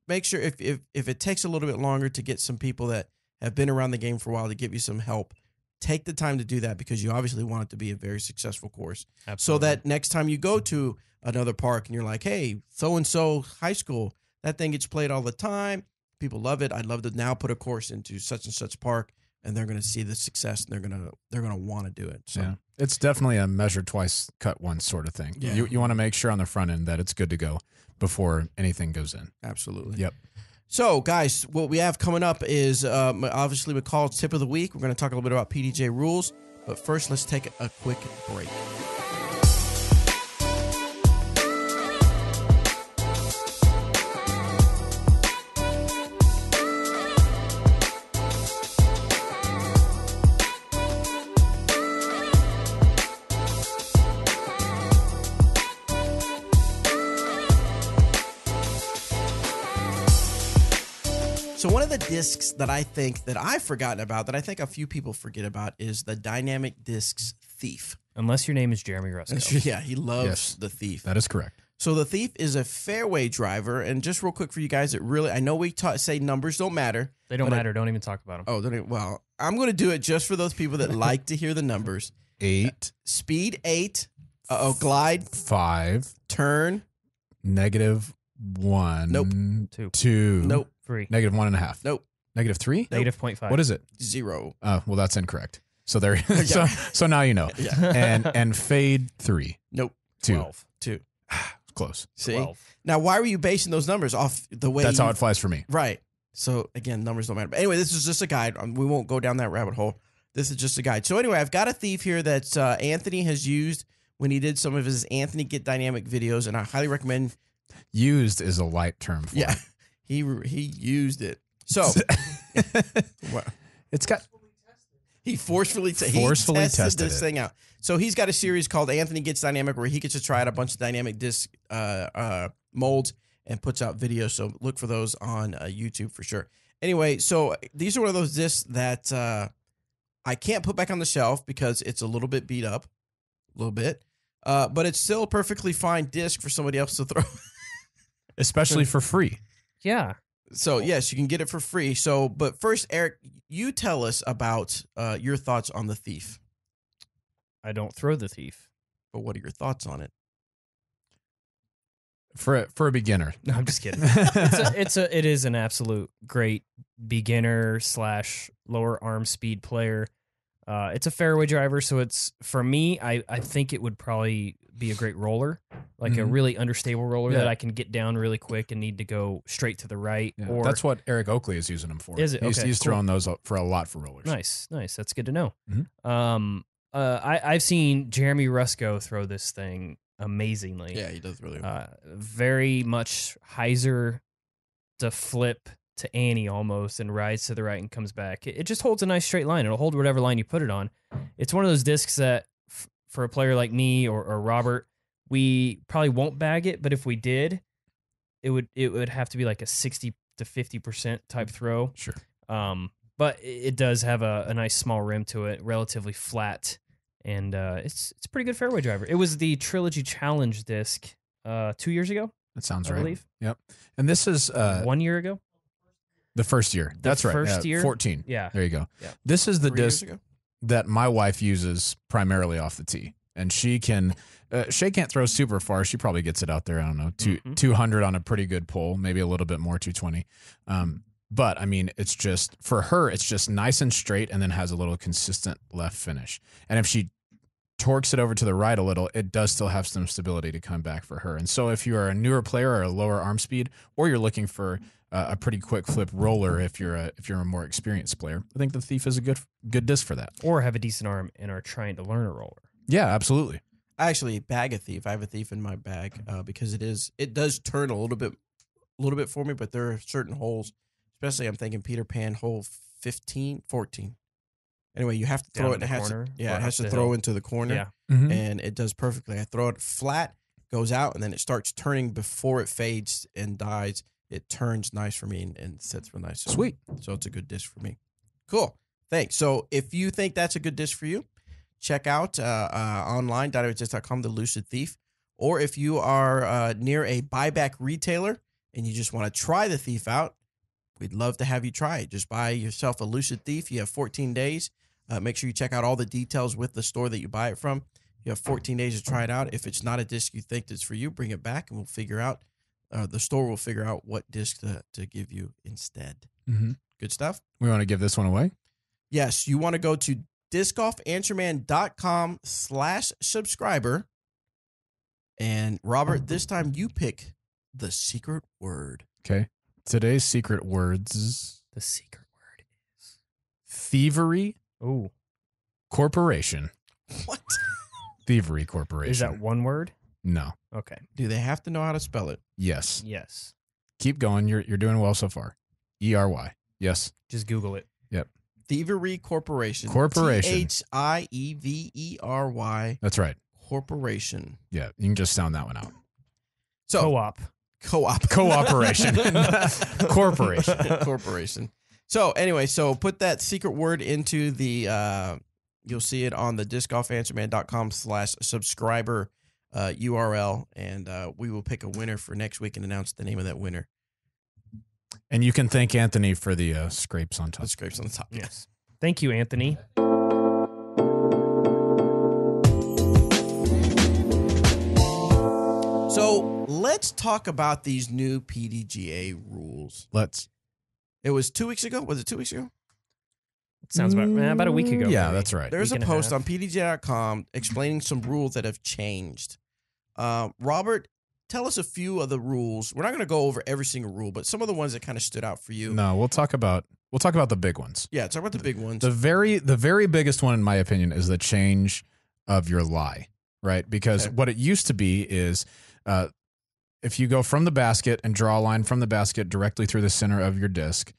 make sure if it takes a little bit longer to get some people that have been around the game for a while to give you some help, take the time to do that because you obviously want it to be a very successful course. Absolutely. So that next time you go to another park and you're like, hey, so-and-so high school, that thing gets played all the time. People love it. I'd love to now put a course into such and such park and they're going to see the success and they're going to want to do it. So Yeah. It's definitely a measure twice, cut once sort of thing. Yeah. You want to make sure on the front end that it's good to go before anything goes in. absolutely. Yep. So, guys, what we have coming up is obviously McCall's tip of the week. We're going to talk a little bit about PDGA rules, but first, let's take a quick break. So one of the discs that I think that I've forgotten about, that I think a few people forget about, is the Dynamic Discs Thief. Unless your name is Jeremy Rusko. Yeah, he loves Yes. the Thief. That is correct. So the Thief is a fairway driver, and just real quick for you guys, it really, I know we say numbers don't matter. They don't But matter. Don't even talk about them. Oh, well, I'm going to do it just for those people that like to hear the numbers. 8, Speed 8, glide, 5, turn, -1. Nope. 2. nope, 3. -1.5. nope, -3. Negative 0.5. What is it? 0. Well, that's incorrect. So there. So now you know. Yeah. And fade 3. Nope, 2. 12. 2. Close. See? 12. Now, why were you basing those numbers off the way That's how it flies for me. Right. So again, numbers don't matter. But anyway, this is just a guide. We won't go down that rabbit hole. This is just a guide. So anyway, I've got a Thief here that Anthony has used when he did some of his Anthony Get Dynamic videos, and I highly recommend. Used is a light term for Yeah, it. he used it. So It's got he forcefully tested tested this it. thing out. So he's got a series called Anthony Gets Dynamic where he gets to try out a bunch of dynamic disc molds and puts out videos. So look for those on YouTube for sure. Anyway, so these are one of those discs that I can't put back on the shelf because it's a little bit beat up, a little bit, but it's still a perfectly fine disc for somebody else to throw. especially for free. Yeah. So yes, you can get it for free. So, but first, Eric, you tell us about your thoughts on the Thief. I don't throw the Thief. But what are your thoughts on it? For a beginner. No, I'm just kidding. It is an absolute great beginner / lower arm speed player. It's a fairway driver, so it's for me. I think it would probably be a great roller, like a Mhm. really understable roller Yeah. that I can get down really quick and need to go straight to the right. Yeah, Or that's what Eric Oakley is using them for. Is it? He's, Okay, he's cool. throwing those up for a lot for rollers. nice. That's good to know. Mhm. I've seen Jeremy Rusko throw this thing amazingly. Yeah, he does really well. Very much hyzer to flip to Annie almost and rides to the right and comes back. It just holds a nice straight line. It'll hold whatever line you put it on. It's one of those discs that for a player like me or Robert, we probably won't bag it, but if we did, it would have to be like a 60 to 50% type throw. Sure. But it does have a nice small rim to it, relatively flat, and it's a pretty good fairway driver. It was the Trilogy Challenge disc 2 years ago, That sounds I right. believe. Yep. And this is 1 year ago. the first year. That's right. first year? 14. Yeah. There you go. Yeah. This is the 3 years disc ago? that my wife uses primarily off the tee. and she can't throw super far. She probably gets it out there. I don't know, 200 on a pretty good pull, maybe a little bit more, 220. But I mean, it's just for her, it's just nice and straight, and then has a little consistent left finish. And if she torques it over to the right a little, it does still have some stability to come back for her. And so if you are a newer player or a lower arm speed, or you're looking for a pretty quick flip roller, if you're a more experienced player, I think the Thief is a good disc for that. Or have a decent arm and are trying to learn a roller. Yeah, absolutely. I actually bag a Thief. I have a Thief in my bag because it does turn a little bit for me, but there are certain holes, especially I'm thinking Peter Pan hole 14. Anyway, you have to throw it. It has to throw into the corner. Yeah. Mm-hmm. And it does perfectly. I throw it flat, goes out, and then it starts turning before it fades and dies. It turns nice for me and sets real nice. Sweet. So it's a good disc for me. Cool. Thanks. So if you think that's a good disc for you, check out online.com, the Lucid Thief. Or if you are near a buyback retailer and you just want to try the Thief out, we'd love to have you try it. Just buy yourself a Lucid Thief. You have 14 days. Make sure you check out all the details with the store that you buy it from. You have 14 days to try it out. If it's not a disc you think that's for you, bring it back and we'll figure out. The store will figure out what disc to give you instead. Mm-hmm. Good stuff. We want to give this one away? Yes. You want to go to discgolfanswerman.com/subscriber. And Robert, this time you pick the secret word. Okay. Today's secret words. The secret word is Thievery Corporation. What? Thievery Corporation. Is that one word? No. Okay. Do they have to know how to spell it? Yes. Yes. Keep going. You're doing well so far. ERY. Yes. Just Google it. Yep. Thievery Corporation. Corporation. Thievery. That's right. Corporation. Yeah. You can just sound that one out. So Co-op. Cooperation. Corporation. So anyway, put that secret word into the, you'll see it on the discgolfanswerman.com/subscriber URL, and we will pick a winner for next week and announce the name of that winner. And you can thank Anthony for the scrapes on top. The scrapes on the top. Yes. Thank you, Anthony. So let's talk about these new PDGA rules. It was 2 weeks ago. Was it 2 weeks ago? Sounds about a week ago. Yeah, maybe. that's right. There's a Week and post half. on PDGA.com explaining some rules that have changed. Robert, tell us a few of the rules. We're not going to go over every single rule, but some of the ones that kind of stood out for you. No, we'll talk about the big ones. Yeah, talk about the big ones. The very biggest one, in my opinion, is the change of your lie, right? Because what it used to be is if you go from the basket and draw a line from the basket directly through the center of your disc,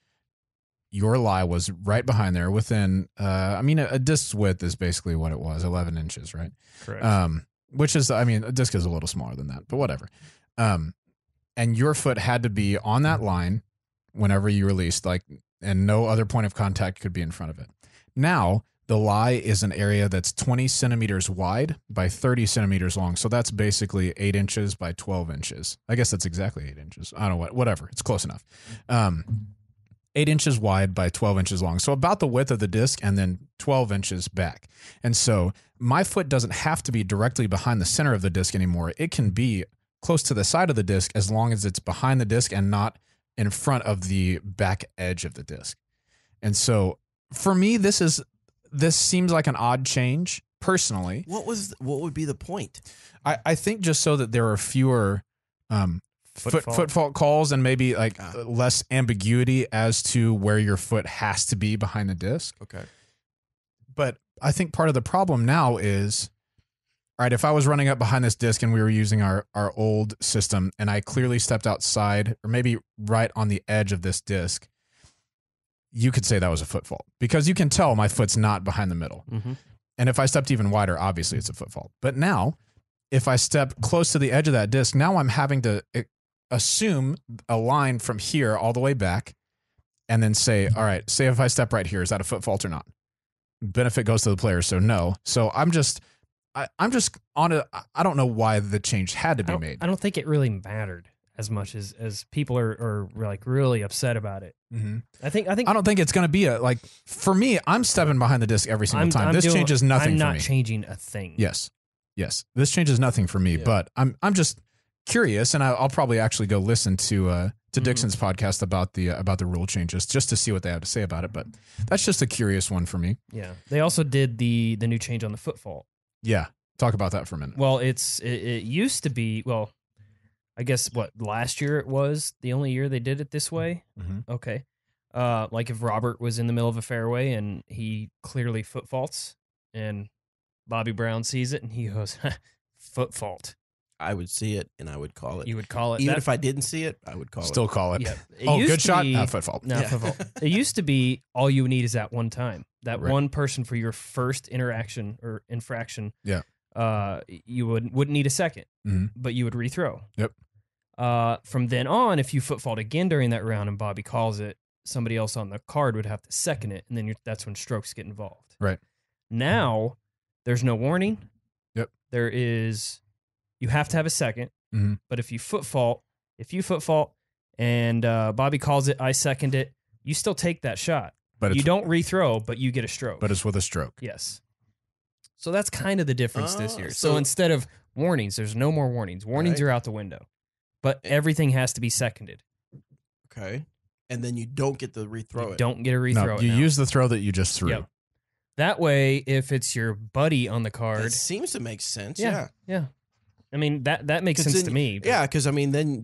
your lie was right behind there within, a disc's width is basically what it was, 11 inches, right? Correct. Which is, a disc is a little smaller than that, but whatever. And your foot had to be on that line whenever you released, and no other point of contact could be in front of it. Now, the lie is an area that's 20 centimeters wide by 30 centimeters long. So that's basically 8 inches by 12 inches. I guess that's exactly 8 inches. I don't know whatever. It's close enough. 8 inches wide by 12 inches long. So about the width of the disc and then 12 inches back. And so my foot doesn't have to be directly behind the center of the disc anymore. It can be close to the side of the disc as long as it's behind the disc and not in front of the back edge of the disc. And so for me, this seems like an odd change personally. What would be the point? I think just so that there are fewer foot fault calls and maybe less ambiguity as to where your foot has to be behind the disc. Okay. But I think part of the problem now is, all right, if I was running up behind this disc and we were using our old system and I clearly stepped outside or maybe right on the edge of this disc, you could say that was a foot fault because you can tell my foot's not behind the middle. Mm-hmm. And if I stepped even wider, obviously it's a foot fault. But now, if I step close to the edge of that disc, now I'm having to assume a line from here all the way back and then say, all right, say if I step right here, is that a foot fault or not? Benefit goes to the player, so no. So I'm just on a, I don't know why the change had to be made. I don't think it really mattered as much as people are really upset about it. Mm-hmm. I don't think it's going to be for me, I'm stepping behind the disc every single time. This changes nothing I'm for not me. changing a thing. Yes. Yes, this changes nothing for me, Yeah. but I'm just curious, and I'll probably actually go listen to Dixon's podcast about the rule changes just to see what they have to say about it. But that's just a curious one for me. Yeah. They also did the new change on the foot fault. Yeah, talk about that for a minute. Well, it used to be, well, I guess last year it was the only year they did it this way. Mhm. Okay. Like if Robert was in the middle of a fairway and he clearly foot faults and Bobby Brown sees it and he goes, foot fault. I would see it and I would call it. You would call it Even that? if I didn't see it, I would call Still call it. Yeah. It Oh, used good to shot. be- Foot fault. No, Yeah. foot fault. It used to be all you need is that one time. That Right. one person for your first interaction or infraction. Yeah. You wouldn't need a second, Mhm. but you would rethrow. Yep. From then on, if you foot fault again during that round and Bobby calls it, somebody else on the card would have to second it, and then that's when strokes get involved. Right. Now, there's no warning. Yep. You have to have a second, Mhm. but if you foot fault and Bobby calls it, I second it, you still take that shot. But You it's, don't rethrow, but you get a stroke. but it's with a stroke. Yes. So that's kind of the difference this Oh, year. So so- instead of warnings, there's no more warnings. Warnings Right. are out the window. But everything has to be seconded. Okay. And then you don't get to rethrow You it. don't get a rethrow. No, it you now. use the throw that you just threw. Yep. That way, if it's your buddy on the That card, seems to make sense. yeah, yeah. I mean that makes 'Cause sense then- to me. but- Yeah, because I mean, then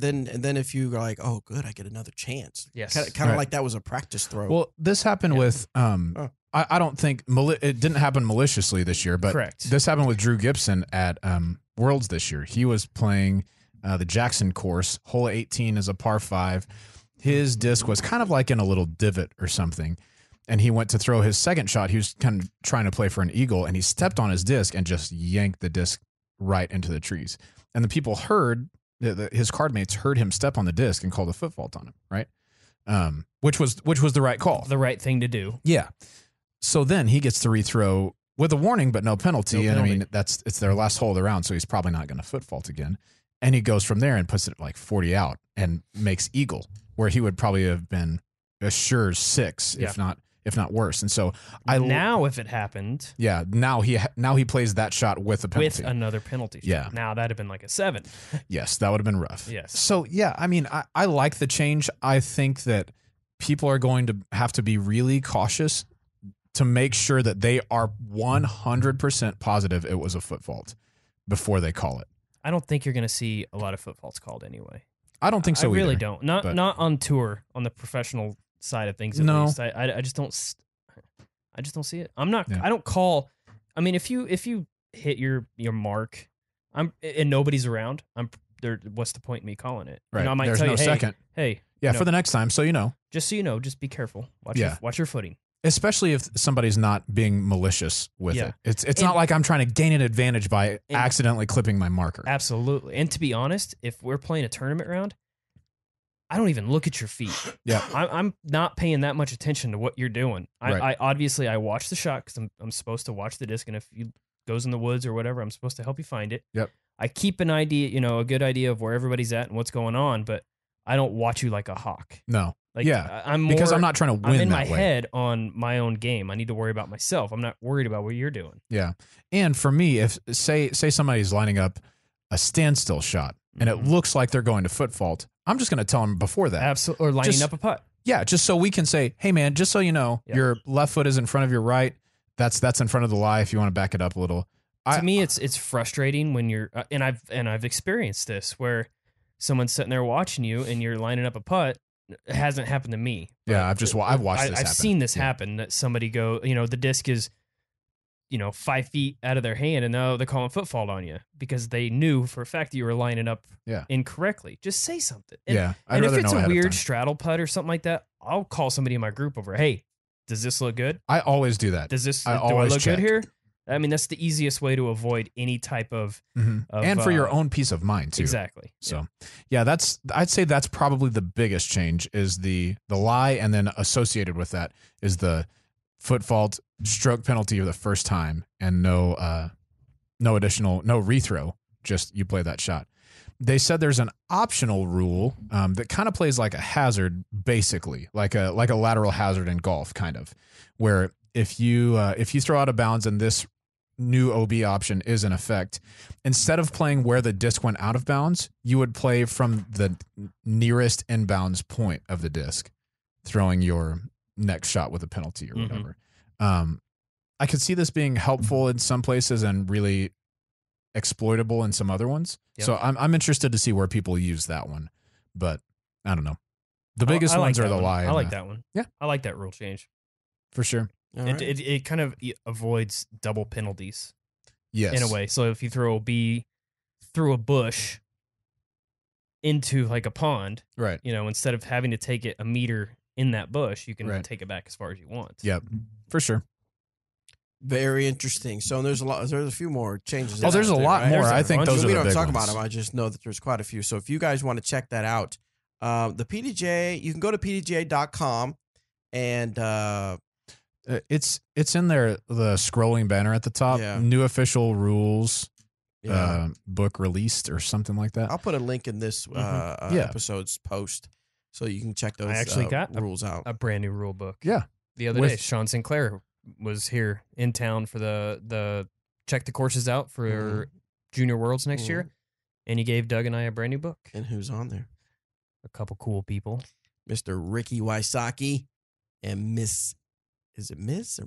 if you go like, oh, good, I get another chance. Yes. Kind of Right. like that was a practice throw. Well, this happened Yeah. with I don't think it didn't happen maliciously this year, but Correct. this happened with Drew Gibson at Worlds this year. He was playing the Jackson course. Hole 18 is a par 5. His disc was kind of like in a little divot or something, and he went to throw his second shot. He was kind of trying to play for an eagle, and he stepped on his disc and just yanked the disc right into the trees. And the people heard his card mates heard him step on the disc and called a foot fault on him, right? Which was the right call. the right thing to do. Yeah. So then he gets to rethrow with a warning, but no penalty. No and I penalty. mean, it's their last hole of the round, so he's probably not going to foot fault again. And he goes from there and puts it at like 40 out and makes eagle, where he would probably have been a sure 6, Yeah. if not worse. And so Now, if it happened now he plays that shot with a penalty. with another penalty, shot, Yeah. now that'd have been like a 7. Yes, that would have been rough. Yes. So yeah, I mean, I like the change. I think that people are going to have to be really cautious to make sure that they are 100% positive it was a foot fault before they call it. I don't think you're going to see a lot of foot faults called anyway. I don't think so I really either. don't. Not but- not on tour, on the professional side of things. At No. least. I just don't. I just don't see it. I'm not. Yeah. I don't call. I mean, if you hit your mark, and nobody's around, I'm there. What's the point in me calling it? Right. You know, I might There's tell no you, hey, second. Hey, Yeah, no, for the next time, so you know. just so you know, just be careful. Watch Yeah. watch your footing. Especially if somebody's not being malicious with Yeah. it. It's And- not like I'm trying to gain an advantage by And- accidentally clipping my marker. Absolutely. And to be honest, if we're playing a tournament round, I don't even look at your feet. Yeah. I'm not paying that much attention to what you're doing. Right. I obviously I watch the shot because I'm supposed to watch the disc, and if you goes in the woods or whatever, I'm supposed to help you find it. Yep. I keep an idea, a good idea of where everybody's at and what's going on, but I don't watch you like a hawk. No. Like Yeah, I'm because more- I'm not trying to I'm win in that my way. head on my own game. I need to worry about myself. I'm not worried about what you're doing. Yeah. And for me, if say somebody's lining up a standstill shot and it Mhm. looks like they're going to foot fault, I'm just going to tell them before that. Absolutely. Or lining Just- up a putt. Yeah, just so we can say, "Hey man, just so you know, Yeah. your left foot is in front of your right. That's in front of the lie if you want to back it up a little." To me, it's frustrating when you're and I've experienced this where someone's sitting there watching you and you're lining up a putt. It hasn't happened to me. Yeah, but I've watched this I've happen. seen this Yeah. happen that somebody go, the disc is, 5 feet out of their hand, and they're calling foot fault on you because they knew for a fact that you were lining up Yeah. incorrectly. Just say something. And, Yeah, I'd and if rather it's know a ahead of weird time. straddle putt or something like that, I'll call somebody in my group over. Hey, does this look good? I always do that. Does this I do I always look check. good here? I mean, that's the easiest way to avoid any type of Mhm. of, And for your uh, own peace of mind too. exactly. So, yeah, I'd say that's probably the biggest change is the lie, and then associated with that is the foot fault, stroke penalty of the first time, and no rethrow. Just you play that shot. They said there's an optional rule that kind of plays like a hazard, basically, like a lateral hazard in golf, kind of, where if you throw out of bounds and this new OB option is in effect, instead of playing where the disc went out of bounds, you would play from the nearest inbounds point of the disc, throwing your next shot with a penalty or whatever. I could see this being helpful in some places and really exploitable in some other ones. Yep. So I'm interested to see where people use that one, but I don't know. The biggest I like ones are that the one. lie. I like that one. Yeah. I like that rule change. For sure. All right. It kind of avoids double penalties Yes. in a way. So if you throw a bee through a bush into like a pond, Right. instead of having to take it a meter in that bush, you can Right. take it back as far as you want. Yep. For sure. Very interesting. So there's a few more changes. Oh, there's a lot more. There's a I think bunch those of are We the don't big talk ones. about them. I just know that there's quite a few. So if you guys want to check that out, the PDGA, you can go to PDGA.com and It's in there, the scrolling banner at the top. Yeah. New official rules yeah, book released or something like that. I'll put a link in this Yeah. episode's post so you can check those I actually got rules out. a brand new rule book. Yeah. The other With- day, Sean Sinclair was here in town for the check the courses out for Junior Worlds next year, and he gave Doug and I a brand new book. And who's on there? A couple cool people. Mr. Ricky Wysocki and Miss or Ms.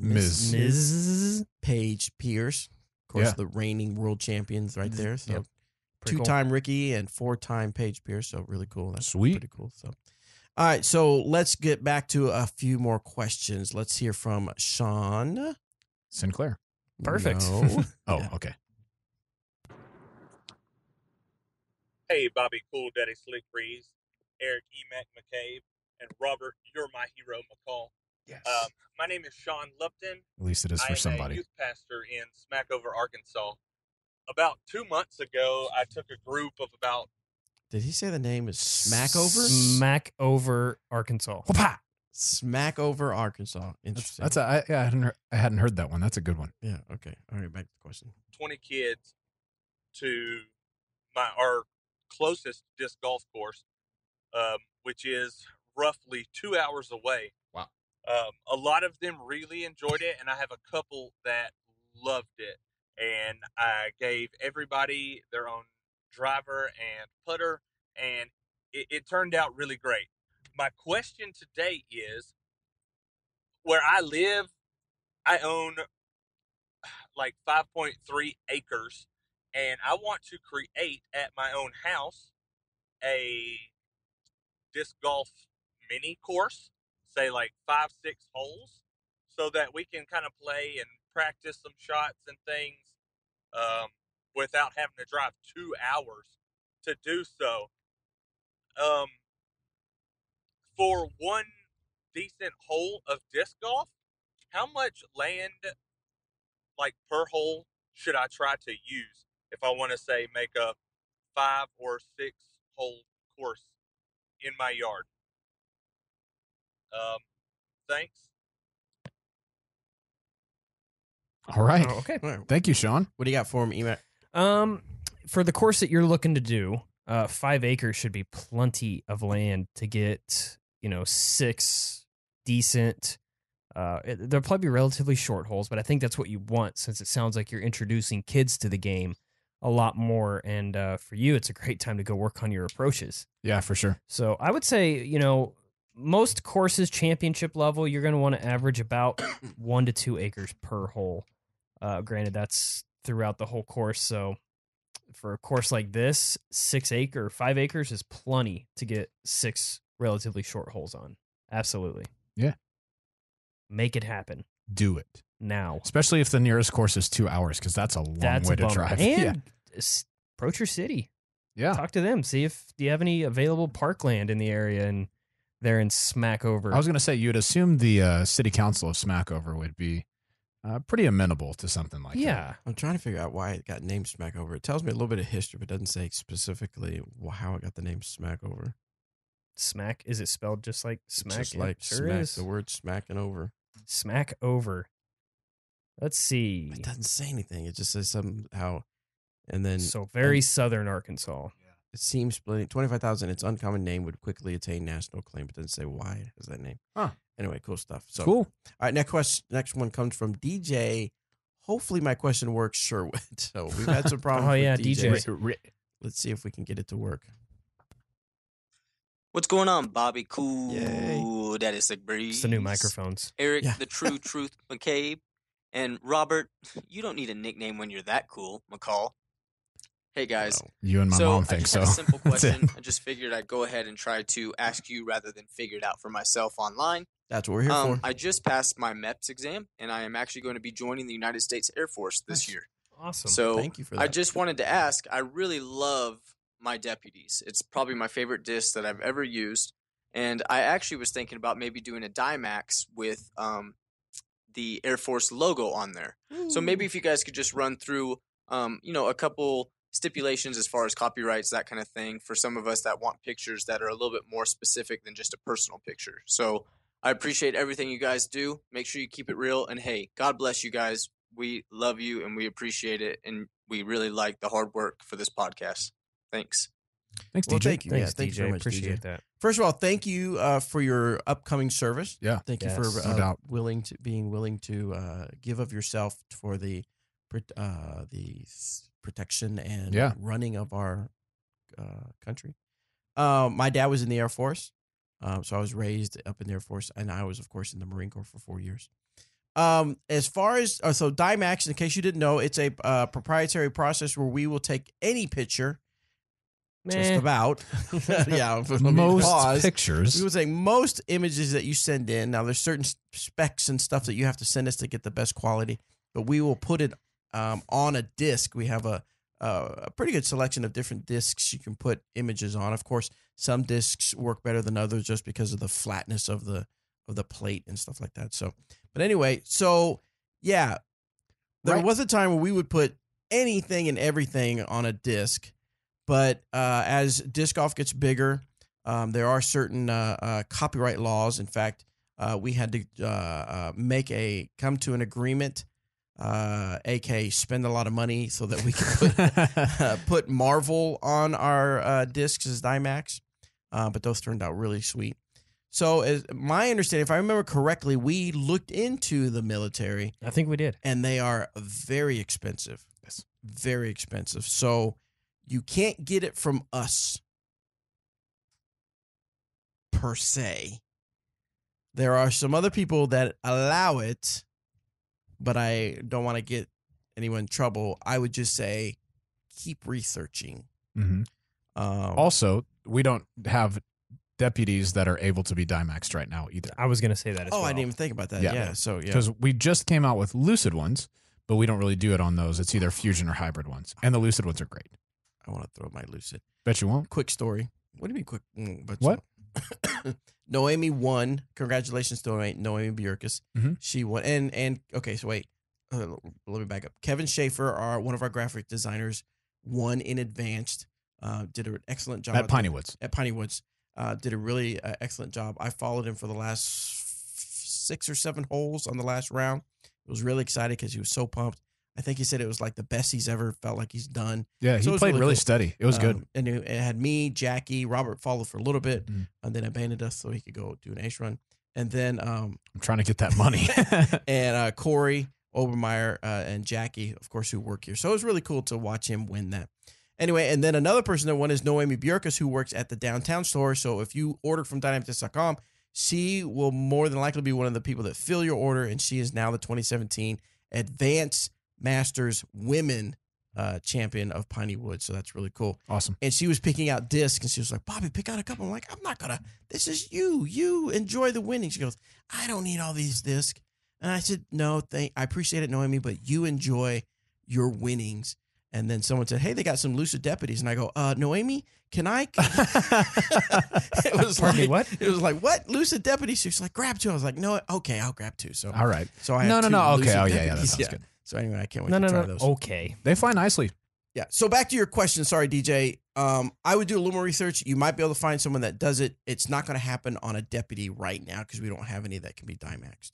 Ms. Paige Pierce. Of course, Yeah. the reigning world champions right there. So Yep. Pretty cool. two-time Ricky and four-time Paige Pierce. So really cool. That's Sweet. pretty cool. So, all right. So let's get back to a few more questions. Let's hear from Sean. Sinclair. Perfect. No. Oh, Yeah. okay. Hey, Bobby Cool Daddy Slick Breeze, Eric Emac McCabe, and Robert, you're my hero, McCall. Yes. My name is Sean Lupton. At least it is I for am a somebody. youth pastor in Smackover, Arkansas. About 2 months ago, I took a group of about Did he say the name is Smackover? Smack over Arkansas. Smackover, Arkansas. Interesting. I hadn't heard that one. That's a good one. Yeah. Okay. All right. Back to the question. 20 kids to our closest disc golf course, which is roughly 2 hours away. Wow. A lot of them really enjoyed it, and I have a couple that loved it. And I gave everybody their own driver and putter, and it turned out really great. My question today is, where I live, I own like 5.3 acres, and I want to create at my own house a disc golf mini course, say like 5-6 holes, so that we can kind of play and practice some shots and things without having to drive 2 hours to do so. For one decent hole of disc golf, how much land, like per hole, should I try to use if I want to say make a 5 or 6 hole course in my yard? Thanks. All right. Oh, okay. All right. Thank you, Sean. What do you got for him, Emac? For the course that you're looking to do, 5 acres should be plenty of land to get, 6 decent. There'll probably be relatively short holes, but I think that's what you want since it sounds like you're introducing kids to the game a lot more. And for you, it's a great time to go work on your approaches. Yeah, for sure. So I would say, most courses championship level, you're going to want to average about 1 to 2 acres per hole. Granted, that's throughout the whole course. So for a course like this, 5 acres is plenty to get 6 relatively short holes on. Absolutely. Yeah. Make it happen Do it. now. Especially if the nearest course is 2 hours, because that's a long way A to bummer. drive. And approach your city. Yeah. Talk to them. See if do you have any available parkland in the area, and they're in Smackover. I was going to say, you'd assume the city council of Smackover would be pretty amenable to something like that. yeah. I'm trying to figure out why it got named Smackover. It tells me a little bit of history, but it doesn't say specifically how it got the name Smackover. Smack, is it spelled just like smack? Just It like sure smack, is. the word smacking over. Smack over. Let's see. It doesn't say anything. It just says somehow, and then So very southern Arkansas. it seems splitting 25,000. Its uncommon name would quickly attain national acclaim, but doesn't say why it has that name. Huh. Anyway, cool stuff. So Cool. All right, next one comes from DJ Hopefully my question works, Sherwood. So we've had some problems Oh, yeah, with DJ. DJ. Let's see if we can get it to work. What's going on, Bobby? Cool. Yay. That is Sick Breeze. It's the new microphones. Eric, Yeah. the True Truth McCabe. And Robert, you don't need a nickname when you're that cool, McCall. Hey, guys. Wow. You and my so mom I think just so. had a simple That's it. question. I just figured I'd go ahead and try to ask you rather than figure it out for myself online. That's what we're here for. I just passed my MEPS exam, and I am actually going to be joining the United States Air Force this Nice. year. Awesome. So Thank you for that. I just wanted to ask, I really love my deputies. It's probably my favorite disc that I've ever used. And I actually was thinking about maybe doing a Dimax with the Air Force logo on there. So maybe if you guys could just run through, a couple stipulations as far as copyrights, that kind of thing, for some of us that want pictures that are a little bit more specific than just a personal picture. So I appreciate everything you guys do. Make sure you keep it real. And hey, God bless you guys. We love you and we appreciate it. And we really like the hard work for this podcast. Thanks. Thanks, Well, DJ. thank you. Thanks, Yeah, thank DJ. you very much, Appreciate DJ. that. First of all, thank you for your upcoming service. Yeah. Thank you Yes. for No doubt. being willing to give of yourself for the protection and Yeah. running of our country. My dad was in the Air Force, so I was raised up in the Air Force, and I was, of course, in the Marine Corps for 4 years. As far as so Dimax, in case you didn't know, it's a proprietary process where we will take any picture. Just Meh. about. Yeah. let me Most pause. pictures. We would say most images that you send in. Now, there's certain specs and stuff that you have to send us to get the best quality, but we will put it on a disc. We have a pretty good selection of different discs you can put images on. Of course, some discs work better than others just because of the flatness of the plate and stuff like that. So, but anyway, so yeah, there Right. was a time where we would put anything and everything on a disc. But as disc golf gets bigger, there are certain copyright laws. In fact, we had to come to an agreement, aka spend a lot of money so that we could put Marvel on our discs as Dimax. But those turned out really sweet. So, as my understanding, if I remember correctly, we looked into the military, I think we did. and they are very expensive. Yes. Very expensive. So you can't get it from us per se. There are some other people that allow it, but I don't want to get anyone in trouble. I would just say keep researching. Mhm. Also, we don't have deputies that are able to be Dimaxed right now either. I was going to say that as well. I didn't even think about that. Yeah. Yeah. So, yeah. Because we just came out with Lucid ones, but we don't really do it on those. It's either Fusion or hybrid ones. And the Lucid ones are great. I want to throw my Lucid. Bet you won't. Quick story. What do you mean quick? But What? Noemi won. Congratulations to Noemi Bjerkes. Mhm. She won. And okay, so wait. Let me back up. Kevin Schaefer, one of our graphic designers, won in advanced. Did an excellent job At Piney Woods. At Piney Woods, did a really excellent job. I followed him for the last 6 or 7 holes on the last round. I was really excited because he was so pumped. I think he said it was like the best he's ever felt like he's done. Yeah, he So it was played really cool. steady. It was good. And it had me, Jackie, Robert followed for a little bit, Mhm. and then abandoned us so he could go do an ace run. And then I'm trying to get that money. and Corey Obermeyer and Jackie, of course, who work here. So it was really cool to watch him win that. Anyway, and then another person that won is Noemi Bjerkes, who works at the downtown store. So if you order from dynamicdisc.com, she will more than likely be one of the people that fill your order, and she is now the 2017 Advanced Masters Women champion of Piney Woods. So that's really cool. Awesome. And she was picking out discs, and she was like, Bobby, pick out a couple. I'm like, I'm not going to. This is you. You enjoy the winning. She goes, I don't need all these discs. And I said, no, I appreciate it, Noemi, but you enjoy your winnings. And then someone said, hey, they got some Lucid deputies. And I go, Noemi, can I? It was Pardon me, like, what? It was like, what? Lucid deputies? She was like, grab 2. I was like, no, okay, I'll grab 2. So, All right. so I have No. 2 Okay. Lucid Oh, yeah. That deputies. sounds good. So anyway, I can't wait No, to no, try no. those. Okay. They fly nicely. Yeah. So back to your question. Sorry, DJ. I would do a little more research. You might be able to find someone that does it. It's not going to happen on a deputy right now because we don't have any that can be Dimaxed.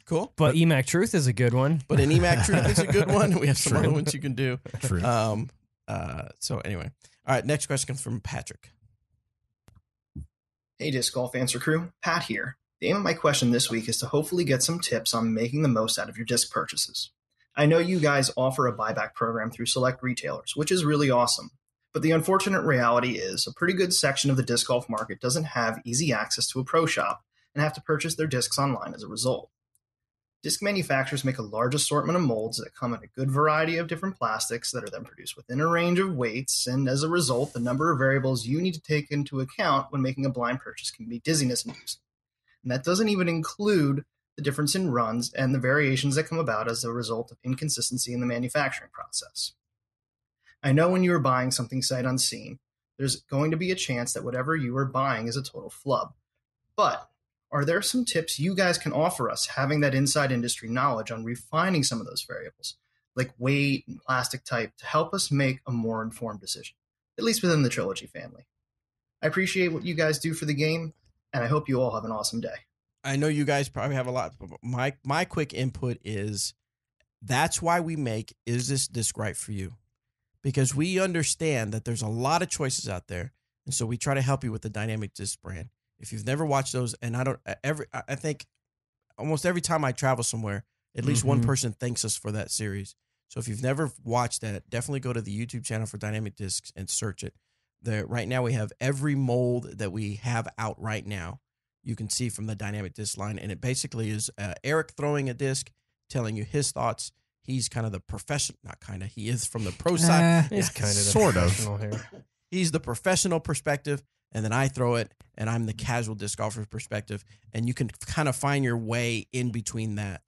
Cool. But EMAC Truth is a good one. But an EMAC Truth is a good one. We have some True. other ones you can do. True. So anyway. All right. Next question comes from Patrick. Hey, Disc Golf Answer Crew. Pat here. The aim of my question this week is to hopefully get some tips on making the most out of your disc purchases. I know you guys offer a buyback program through select retailers, which is really awesome. But the unfortunate reality is a pretty good section of the disc golf market doesn't have easy access to a pro shop and have to purchase their discs online as a result. Disc manufacturers make a large assortment of molds that come in a good variety of different plastics that are then produced within a range of weights, and as a result, the number of variables you need to take into account when making a blind purchase can be dizziness-inducing. And that doesn't even include the difference in runs and the variations that come about as a result of inconsistency in the manufacturing process. I know when you are buying something sight unseen, there's going to be a chance that whatever you are buying is a total flub. But are there some tips you guys can offer us, having that inside industry knowledge on refining some of those variables, like weight and plastic type, to help us make a more informed decision, at least within the Trilogy family? I appreciate what you guys do for the game, and I hope you all have an awesome day. I know you guys probably have a lot. My quick input is that's why we make Is This Disc Right For You? Because we understand that there's a lot of choices out there, and so we try to help you with the Dynamic Disc brand. If you've never watched those, and I think almost every time I travel somewhere, at least one person thanks us for that series. So if you've never watched that, definitely go to the YouTube channel for Dynamic Discs and search it. Right now we have every mold that we have out right now. You can see from the Dynamic Disc line, and it basically is Eric throwing a disc, telling you his thoughts. He's kind of the professional, not kind of, he is from the pro side. He's kind of the sort of. professional here. He's the professional perspective, and then I throw it, and I'm the casual disc golfer's perspective, and you can kind of find your way in between that.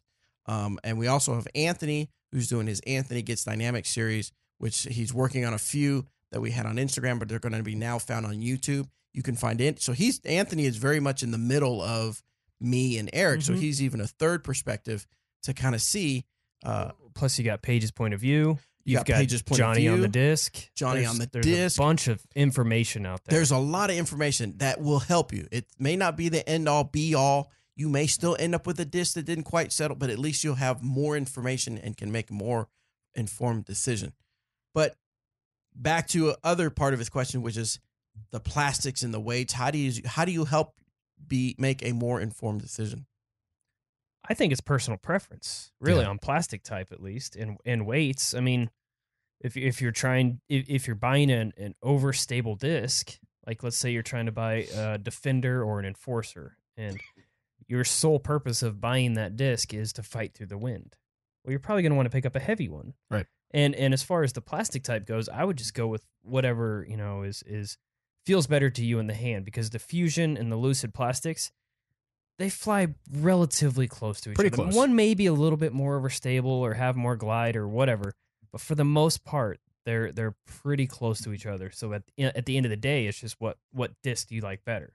And we also have Anthony, who's doing his Anthony Gets Dynamic series, which he's working on a few that we had on Instagram, but they're going to be now found on YouTube. You can find it. So Anthony is very much in the middle of me and Eric, so he's even a third perspective to kind of see. Plus, you got Paige's point of view. You've got Paige's point Johnny of view. on the disc. There's There's a bunch of information out there. There's a lot of information that will help you. It may not be the end all be all. You may still end up with a disc that didn't quite settle, but at least you'll have more information and can make a more informed decision. But back to other part of his question, which is the plastics and the weights. How do you help make a more informed decision? I think it's personal preference, really, Yeah. on plastic type at least, and weights. I mean, if you're buying an overstable disc, like let's say you're trying to buy a Defender or an Enforcer, and your sole purpose of buying that disc is to fight through the wind, well, you're probably going to want to pick up a heavy one, right? And as far as the plastic type goes, I would just go with whatever is feels better to you in the hand, because the Fusion and the Lucid plastics, they fly relatively close to each Pretty other. close. One may be a little bit more overstable or have more glide or whatever, but for the most part, they're pretty close to each other. So at the end of the day, it's just what disc do you like better?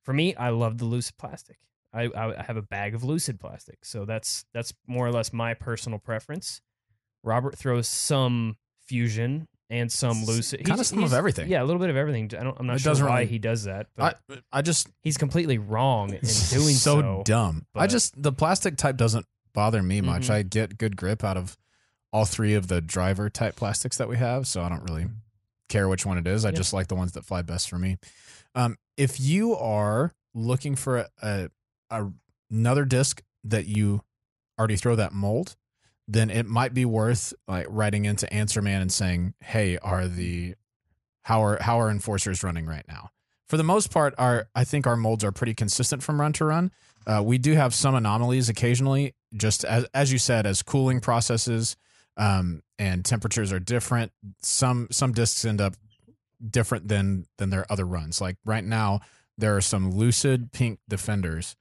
For me, I love the Lucid plastic. I have a bag of Lucid plastic, so that's more or less my personal preference. Robert throws some Fusion and some Lucid. Kind of some of everything. Yeah, a little bit of everything. I'm not It sure doesn't why really- he does that, but I just he's completely wrong in doing so dumb. but- The plastic type doesn't bother me much. Mhm. I get good grip out of all three of the driver type plastics that we have, so I don't really care which one it is. I just like the ones that fly best for me. If you are looking for another disc that you already throw that mold, then it might be worth like writing into Answer Man and saying, "Hey, how are Enforcers running right now?" For the most part, I think our molds are pretty consistent from run to run. We do have some anomalies occasionally, just as you said, as cooling processes and temperatures are different. Some discs end up different than their other runs. Like right now, there are some Lucid pink Defenders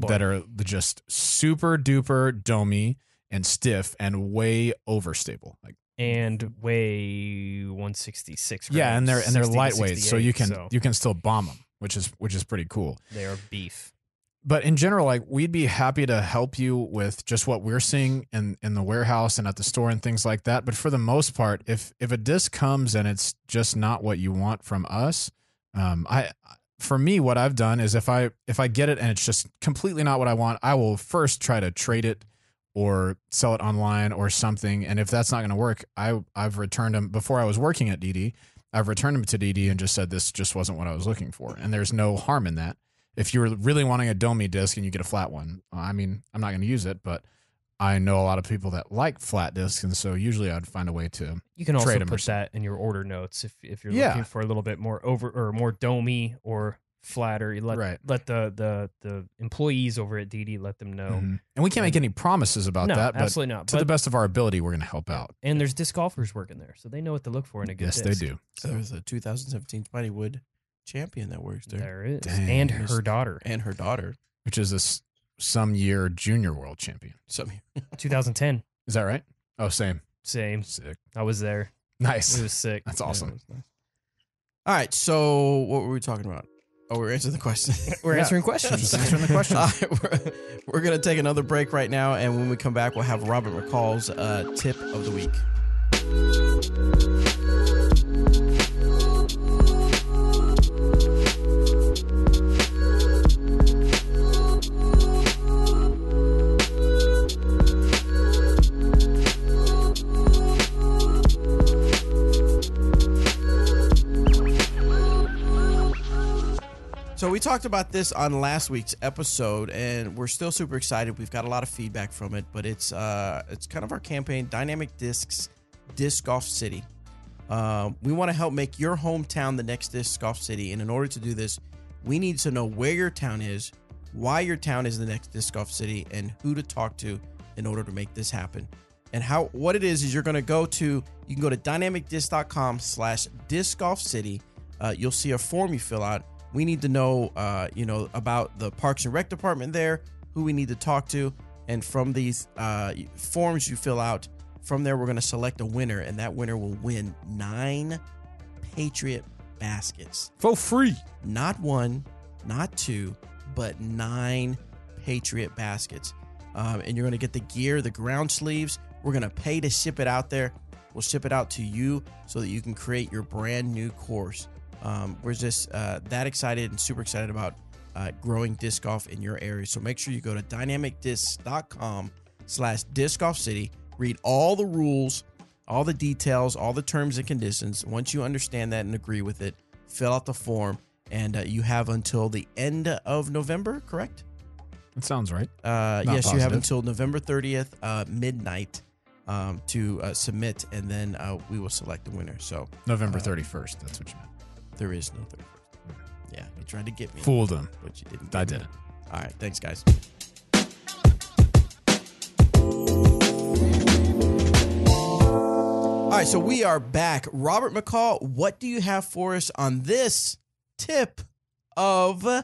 that are just super duper domey and stiff and way overstable. Like and weigh 166. yeah, and they're 60 to lightweight, so you 68, can still bomb them, which is pretty cool. they are beef. But in general, like we'd be happy to help you with just what we're seeing in the warehouse and at the store and things like that. But for the most part, if a disc comes and it's just not what you want from us, for me, what I've done is if I get it and it's just completely not what I want, I will first try to trade it or sell it online or something. And if that's not going to work, I've returned them before I was working at DD. I've returned them to DD and just said this just wasn't what I was looking for, and there's no harm in that. If you're really wanting a domey disc and you get a flat one, I mean, I'm not going to use it, but I know a lot of people that like flat discs, and so usually I'd find a way to You can also trade 'em or put something. that in your order notes if you're Yeah. looking for a little bit more more domey or flatter. You let the employees over at DD let them know. Mhm. And we can't make any promises about No, that, but absolutely not. to the But- best of our ability, we're going to help out. And there's disc golfers working there, so they know what to look for in a good Yes, disc. they do. So there's a 2017 Spinywood champion that works there. There is, Dang. and her daughter. And her daughter. Which is some year junior world champion. 2010. Is that right? Oh, same. Same. Sick. I was there. Nice. It was sick. That's Yeah, awesome. it was nice. All right, so what were we talking about? Oh, we're answering the question. We're answering questions. Just answering the questions. All right, we're going to take another break right now, and when we come back, we'll have Robert McCall's tip of the week. So we talked about this on last week's episode, and we're still super excited. We've got a lot of feedback from it, but it's kind of our campaign, Dynamic Discs, Disc Golf City. We want to help make your hometown the next Disc Golf City, and in order to do this, we need to know where your town is, why your town is the next Disc Golf City, and who to talk to in order to make this happen. And what it is you're going to go to dynamicdisc.com/disc golf city. You'll see a form you fill out. We need to know, about the Parks and Rec department there, who we need to talk to, and from these forms you fill out, from there we're going to select a winner, and that winner will win 9 Patriot baskets for free. Not 1, not 2, but 9 Patriot baskets. And you're going to get the gear, the ground sleeves. We're going to pay to ship it out there. We'll ship it out to you so that you can create your brand new course. We're just that excited and super excited about growing disc golf in your area. So make sure you go to dynamicdisc.com/disc golf city. Read all the rules, all the details, all the terms and conditions. Once you understand that and agree with it, fill out the form, and you have until the end of November, correct? That sounds right. Yes, you have positive. until November 30th, midnight, to submit, and then we will select the winner. So November 31st. That's what you meant. there is no 31st. Yeah, you tried to get me. Fooled him. But you didn't. I get me. didn't. All right, thanks, guys. All right, so we are back. Robert McCall, what do you have for us on this tip of... I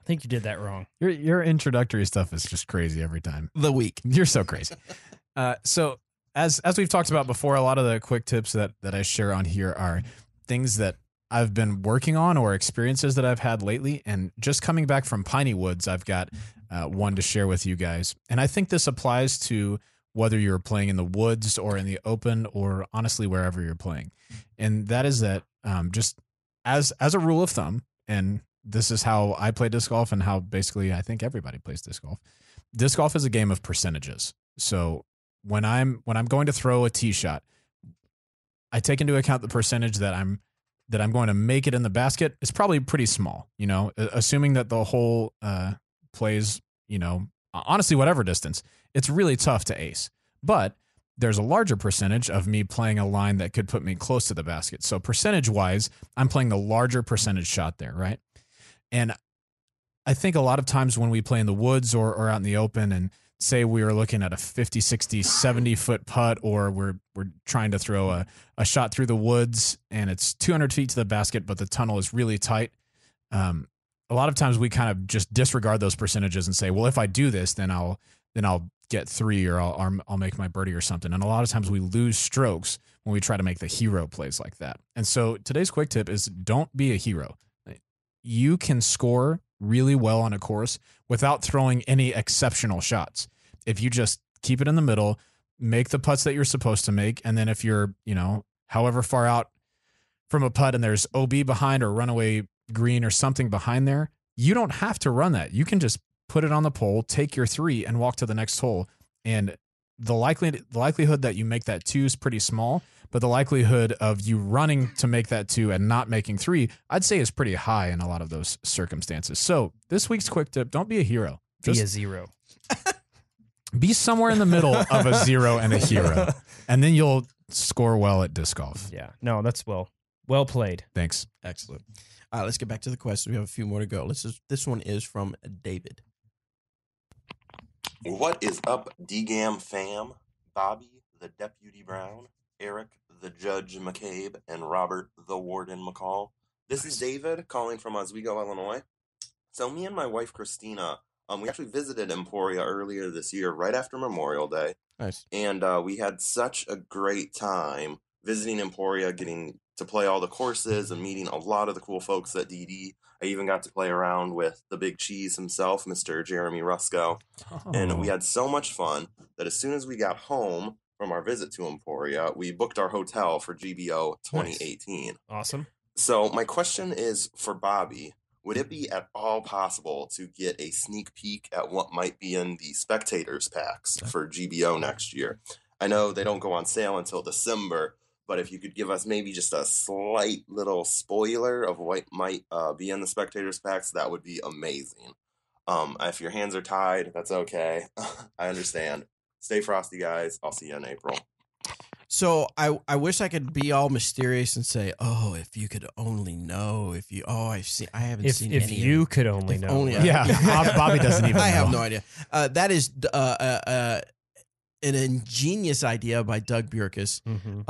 think you did that wrong. Your introductory stuff is just crazy every time. the week? You're so crazy. So as we've talked about before, a lot of the quick tips that I share on here are things that I've been working on or experiences that I've had lately. And just coming back from Piney Woods, I've got one to share with you guys. And I think this applies to whether you're playing in the woods or in the open or honestly wherever you're playing. And that is that just as a rule of thumb, and this is how I play disc golf and how basically I think everybody plays disc golf. Disc golf is a game of percentages. So when I'm going to throw a tee shot, I take into account the percentage that I'm going to make it in the basket. It's probably pretty small, assuming that the hole plays, honestly, whatever distance. It's really tough to ace, but there's a larger percentage of me playing a line that could put me close to the basket. So percentage wise, I'm playing the larger percentage shot there, right? And I think a lot of times when we play in the woods or out in the open and say we are looking at a 50, 60, 70-foot putt, or we're trying to throw a shot through the woods and it's 200 feet to the basket, but the tunnel is really tight. A lot of times we kind of just disregard those percentages and say, well, if I do this, then I'll get 3 or I'll make my birdie or something. And a lot of times we lose strokes when we try to make the hero plays like that. And so today's quick tip is don't be a hero. You can score really well on a course without throwing any exceptional shots. If you just keep it in the middle, make the putts that you're supposed to make, and then if you're, however far out from a putt and there's OB behind or runaway green or something behind there, you don't have to run that. You can just put it on the pole, take your 3, and walk to the next hole. And the likelihood that you make that 2 is pretty small, but the likelihood of you running to make that 2 and not making 3, I'd say is pretty high in a lot of those circumstances. So this week's quick tip: don't be a hero. Be Just a 0. be somewhere in the middle of a 0 and a hero, and then you'll score well at disc golf. Yeah. No, that's well played. Thanks. Excellent. All right, let's get back to the question. We have a few more to go. This one is from David. What is up, DGAM fam? Bobby, the Deputy Brown, Eric, the Judge McCabe, and Robert, the Warden McCall. This is David calling from Oswego, Illinois. So me and my wife, Christina, we actually visited Emporia earlier this year, right after Memorial Day. Nice. And we had such a great time visiting Emporia, getting to play all the courses and meeting a lot of the cool folks at DD. I even got to play around with the big cheese himself, Mr. Jeremy Rusco. And we had so much fun that as soon as we got home from our visit to Emporia, we booked our hotel for GBO 2018. Nice. Awesome. So my question is for Bobby. Would it be at all possible to get a sneak peek at what might be in the spectators packs for GBO next year? I know they don't go on sale until December, but if you could give us maybe just a slight little spoiler of what might be in the spectators packs, that would be amazing. If your hands are tied, that's okay. I understand. Stay frosty, guys. I'll see you in April. So I wish I could be all mysterious and say, oh, if you could only know, I haven't seen any. If you could only know. Bobby doesn't even know. I have no idea. That is an ingenious idea by Doug Bjerkes. Mm-hmm.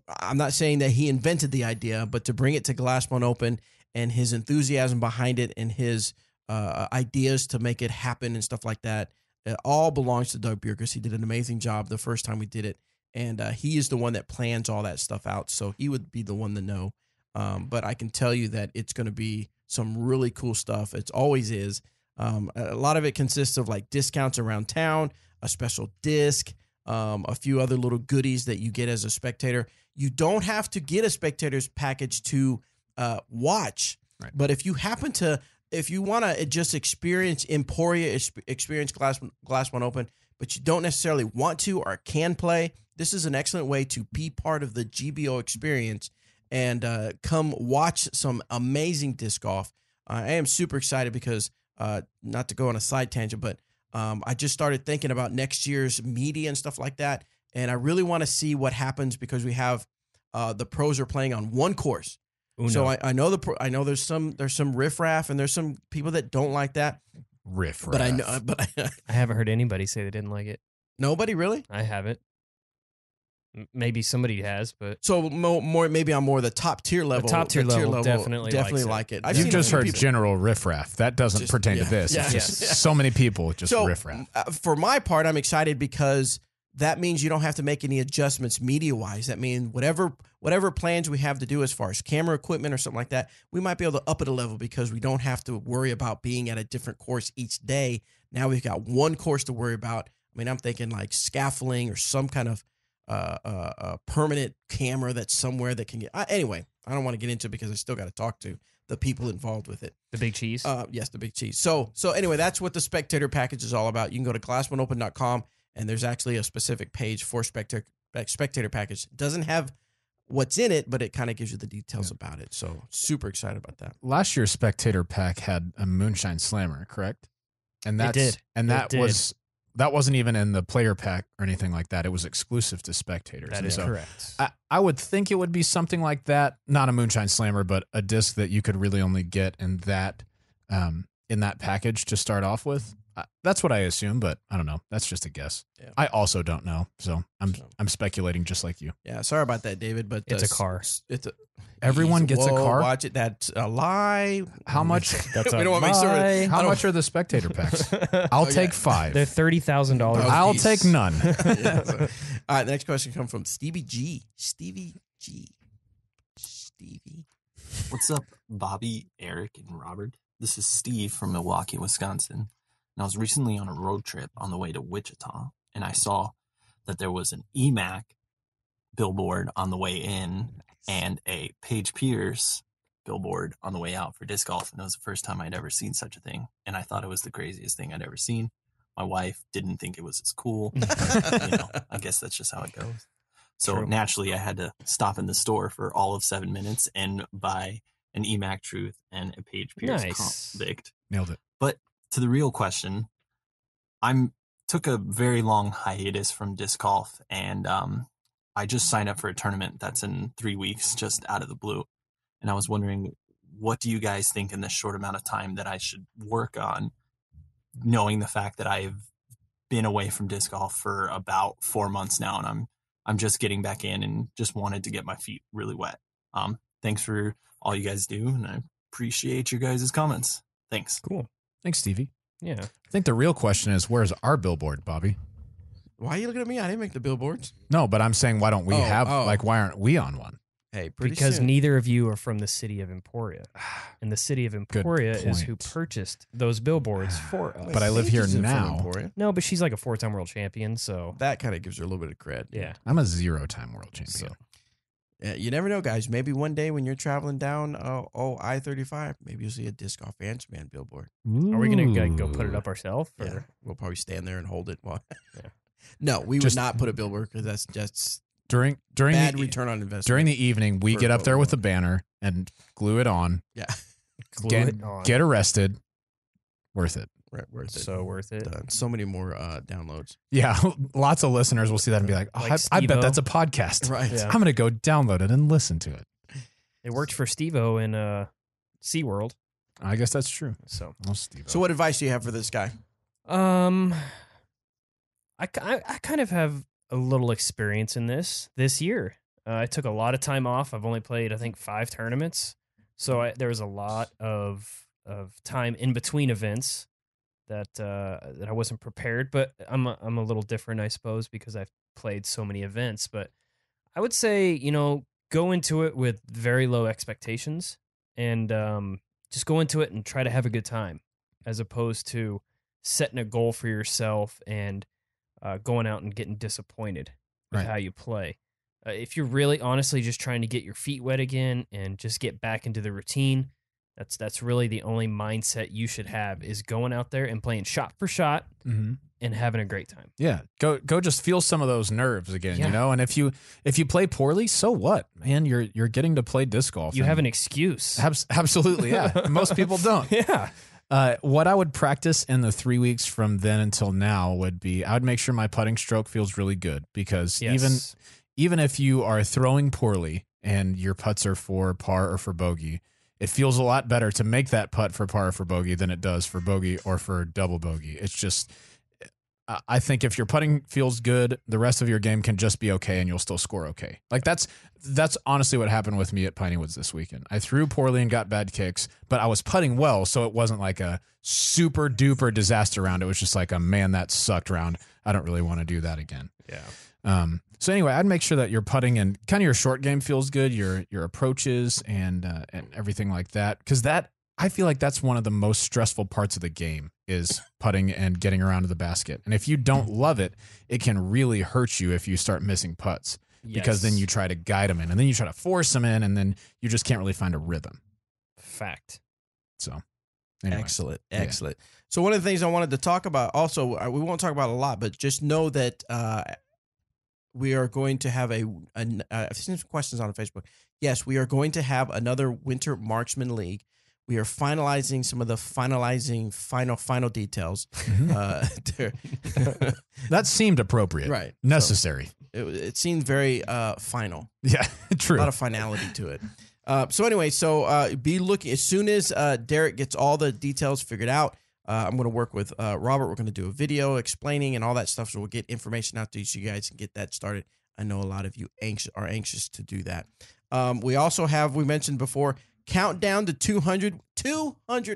I'm not saying that he invented the idea, but to bring it to Glass One Open and his enthusiasm behind it and his ideas to make it happen and stuff like that, it all belongs to Doug Bjerkes. He did an amazing job the first time we did it. And he is the one that plans all that stuff out. So he would be the one to know. But I can tell you that it's going to be some really cool stuff. It always is. A lot of it consists of like discounts around town, a special disc, a few other little goodies that you get as a spectator. You don't have to get a spectator's package to watch. Right. But if you want to just experience Emporia, experience Glass One Open, but you don't necessarily want to or can play, this is an excellent way to be part of the GBO experience and come watch some amazing disc golf. I am super excited because, not to go on a side tangent, but I just started thinking about next year's media and stuff like that, and I really want to see what happens because we have the pros are playing on one course. Uno. So I know there's some riffraff and there's some people that don't like that. Riffraff. But I know, I haven't heard anybody say they didn't like it. Nobody really. I haven't. Maybe somebody has, but so more maybe on more the top tier level. The top tier level definitely like it. You've just heard general riffraff. That doesn't pertain to this. Yeah, it's just so many people just riffraff. For my part, I'm excited because that means you don't have to make any adjustments media wise. That means whatever plans we have to do as far as camera equipment or something like that, we might be able to up it a level because we don't have to worry about being at a different course each day. Now we've got one course to worry about. I mean, I'm thinking like scaffolding or some kind of a permanent camera that's somewhere that can get. Anyway, I don't want to get into it because I still got to talk to the people involved with it. The big cheese? Yes, the big cheese. So anyway, that's what the spectator package is all about. You can go to glass1open.com and there's actually a specific page for spectator package. It doesn't have what's in it, but it kind of gives you the details about it. So super excited about that. Last year's spectator pack had a Moonshine Slammer, correct? And that did. And that wasn't even in the player pack or anything like that. It was exclusive to spectators. That is correct. I would think it would be something like that. Not a Moonshine Slammer, but a disc that you could really only get in that package to start off with. That's what I assume, but I don't know. That's just a guess. Yeah. I also don't know, so I'm speculating just like you. Yeah, sorry about that, David, but it's a car. Everyone gets a car. Watch it. That's a lie. How much? That's we a don't want to make sure. How much are the spectator packs? I'll take 5. They're $30,000. I'll take none. Yeah, all right, the next question comes from Stevie G. Stevie. What's up, Bobby, Eric, and Robert? This is Steve from Milwaukee, Wisconsin. And I was recently on a road trip on the way to Wichita, and I saw that there was an EMAC billboard on the way in and a Paige Pierce billboard on the way out for disc golf. And it was the first time I'd ever seen such a thing. And I thought it was the craziest thing I'd ever seen. My wife didn't think it was as cool. I guess that's just how it goes. So True. naturally, I had to stop in the store for all of 7 minutes and buy an EMAC Truth and a Page Pierce Nice. Convict. Nailed it. But to the real question, took a very long hiatus from disc golf, and I just signed up for a tournament that's in 3 weeks, just out of the blue. And I was wondering, what do you guys think in this short amount of time that I should work on, knowing the fact that I've been away from disc golf for about 4 months now, and I'm just getting back in and just wanted to get my feet really wet. Thanks for all you guys do, and I appreciate your guys' comments. Thanks. Cool. Thanks, Stevie. Yeah. I think the real question is, where's our billboard, Bobby? Why are you looking at me? I didn't make the billboards. No, but I'm saying, why don't we why aren't we on one? Hey, pretty Because soon. neither of you are from the city of Emporia. And the city of Emporia is who point. purchased those billboards for us. But I live here Paige isn't from now. Emporia. No, but she's like a 4-time world champion, so That kind of gives her a little bit of cred. yeah. I'm a 0-time world champion. So Yeah, you never know, guys. Maybe one day when you're traveling down I-35, maybe you'll see a Disc Golf Answer Man billboard. are we gonna go put it up ourselves? Yeah, we'll probably stand there and hold it. While Yeah. No, we Just- would not put a billboard because that's just During bad the return on investment. during the evening, we for get up there photo. with a banner and glue it on. Yeah, Glue Get, it on. get arrested. Worth it. right, worth it. So worth it. Done. So many more downloads. Yeah, lots of listeners will see that and be like, oh, Like I bet Steve-O. that's a podcast. Right. Yeah. I'm going to go download it and listen to it. It worked for Steve-O in SeaWorld. I guess that's true. So Oh, Steve. So, what advice do you have for this guy? I kind of have a little experience in this year. I took a lot of time off. I've only played, I think, 5 tournaments. So there was a lot of time in between events that I wasn't prepared. But I'm a little different, I suppose, because I've played so many events. But I would say, go into it with very low expectations and just go into it and try to have a good time, as opposed to setting a goal for yourself and going out and getting disappointed with Right. how you play. If you're really honestly just trying to get your feet wet again and just get back into the routine, that's really the only mindset you should have, is going out there and playing shot for shot Mm-hmm. and having a great time. Yeah, go just feel some of those nerves again, Yeah. And if you play poorly, so what, man? You're getting to play disc golf. You and- have an excuse. absolutely, yeah. Most people don't. Yeah. What I would practice in the 3 weeks from then until now would be, I would make sure my putting stroke feels really good, because Yes. even if you are throwing poorly and your putts are for par or for bogey, it feels a lot better to make that putt for par or for bogey than it does for bogey or for double bogey. It's just, I think if your putting feels good, the rest of your game can just be okay and you'll still score okay. Like that's honestly what happened with me at Piney Woods this weekend. I threw poorly and got bad kicks, but I was putting well, so it wasn't like a super duper disaster round. It was just like a man, that sucked round. I don't really want to do that again. Yeah. So anyway, I'd make sure that your putting and kind of your short game feels good, your approaches and everything like that, because I feel like that's one of the most stressful parts of the game, is putting and getting around to the basket. And if you don't love it, it can really hurt you if you start missing putts, because then Yes. you try to guide them in, and then you try to force them in, and then you just can't really find a rhythm. Fact. So anyway. Excellent. So one of the things I wanted to talk about also, we won't talk about a lot, but just know that we are going to have I've seen some questions on Facebook. Yes, we are going to have another Winter Marksman League. We are finalizing some of the final details. There. That seemed appropriate, Right. Necessary. It seemed very final. Yeah, true. A lot of finality to it. So anyway, be looking as soon as Derek gets all the details figured out. I'm going to work with Robert. We're going to do a video explaining and all that stuff. So we'll get information out to you so you guys can get that started. I know a lot of you are anxious to do that. We also have, we mentioned before, countdown to 200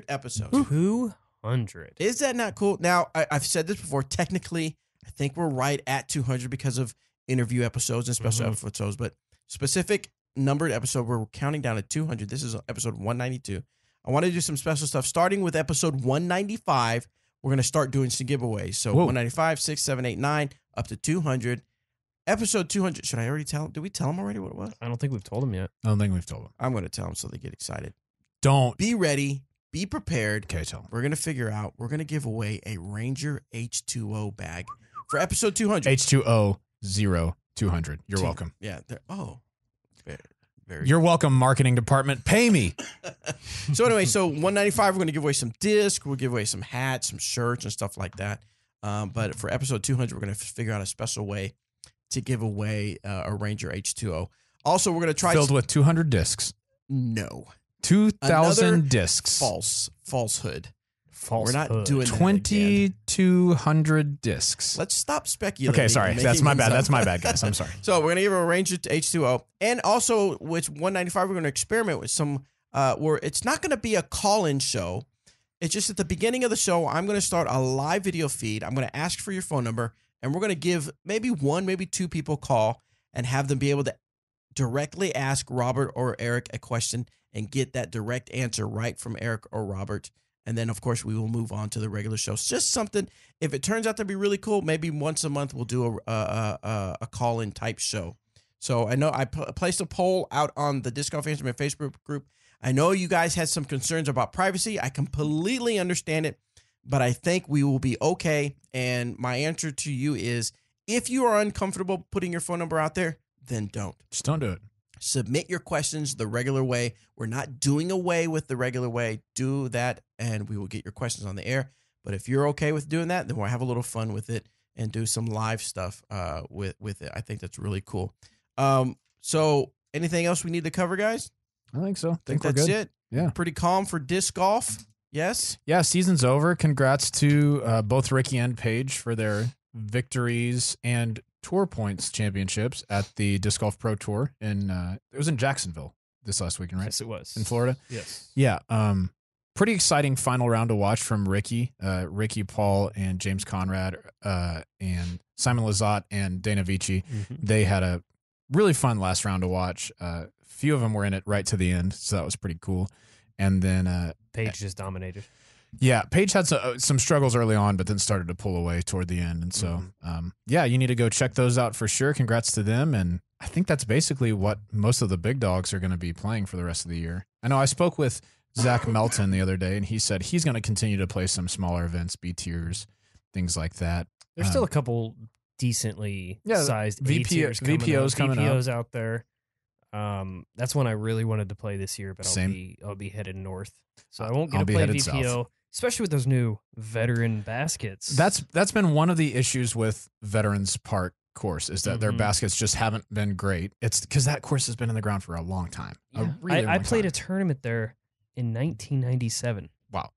episodes. 200. Is that not cool? Now, I've said this before. Technically, I think we're right at 200 because of interview episodes and special episodes, but specific numbered episode, we're counting down to 200. This is episode 192. I want to do some special stuff. Starting with episode 195, we're going to start doing some giveaways. So 195, 6, 7, 8, 9, up to 200. Episode 200. Should I already tell them? Did we tell them already what it was? I don't think we've told him yet. I don't think we've told them. I'm going to tell them so they get excited. Don't. Be ready be prepared. Okay, tell 'em. We're going to give away a Ranger H2O bag for episode 200. H2O 0200. You're welcome. Yeah. Very. You're welcome, marketing department. Pay me. So anyway, so 195, we're going to give away some discs. We'll give away some hats, some shirts, and stuff like that. But for episode 200, we're going to figure out a special way to give away a Ranger H2O. Also, we're going to try Filled with 200 discs. No. 2,000 Another discs. Falsehood. False. We're not doing that 2,200 discs. Let's stop speculating. Okay, sorry. and That's making my things bad. up. That's my bad, guys. I'm sorry. So we're going to give a Ranger H2O. And also, with 195, we're going to experiment with some, where it's not going to be a call-in show. It's just at the beginning of the show, I'm going to start a live video feed. I'm going to ask for your phone number, and we're going to give maybe one, maybe two people call and have them be able to directly ask Robert or Eric a question and get that direct answer right from Eric or Robert. And then, of course, we will move on to the regular show. It's just something, if it turns out to be really cool, maybe once a month we'll do a call-in type show. So I know I placed a poll out on the Disc Golf Answerman Facebook group. I know you guys had some concerns about privacy. I completely understand it, but I think we will be okay. And my answer to you is, if you are uncomfortable putting your phone number out there, then don't. Just don't do it. Submit your questions the regular way. We're not doing away with the regular way. Do that, and we will get your questions on the air. But if you're okay with doing that, then we'll have a little fun with it and do some live stuff with it. I think that's really cool. So anything else we need to cover, guys? I think so. I think we're that's good. it. Yeah. Pretty calm for disc golf. Yes. Yeah, season's over. Congrats to both Ricky and Paige for their victories and Tour Points championships at the Disc Golf Pro Tour. It was in Jacksonville this last weekend, right? Yes, it was. In Florida? Yes. Yeah. Pretty exciting final round to watch from Ricky. Ricky, Paul, and James Conrad, and Simon Lizotte and Dana Vici. Mm-hmm. They had a really fun last round to watch. Few of them were in it right to the end, so that was pretty cool. And then Paige just dominated. Yeah, Paige had some struggles early on, but then started to pull away toward the end. And so, yeah, you need to go check those out for sure. Congrats to them. And I think that's basically what most of the big dogs are going to be playing for the rest of the year. I know I spoke with Zach Melton the other day, and he said he's going to continue to play some smaller events, B tiers, things like that. There's still a couple decently sized VPOs coming VPOs up. out there. That's one I really wanted to play this year, but I'll be headed north, so I won't get to play VPO. South. Especially with those new veteran baskets. That's been one of the issues with Veterans Park course is that their baskets just haven't been great. It's because that course has been in the ground for a long time. Yeah. I played a tournament there in 1997. Wow.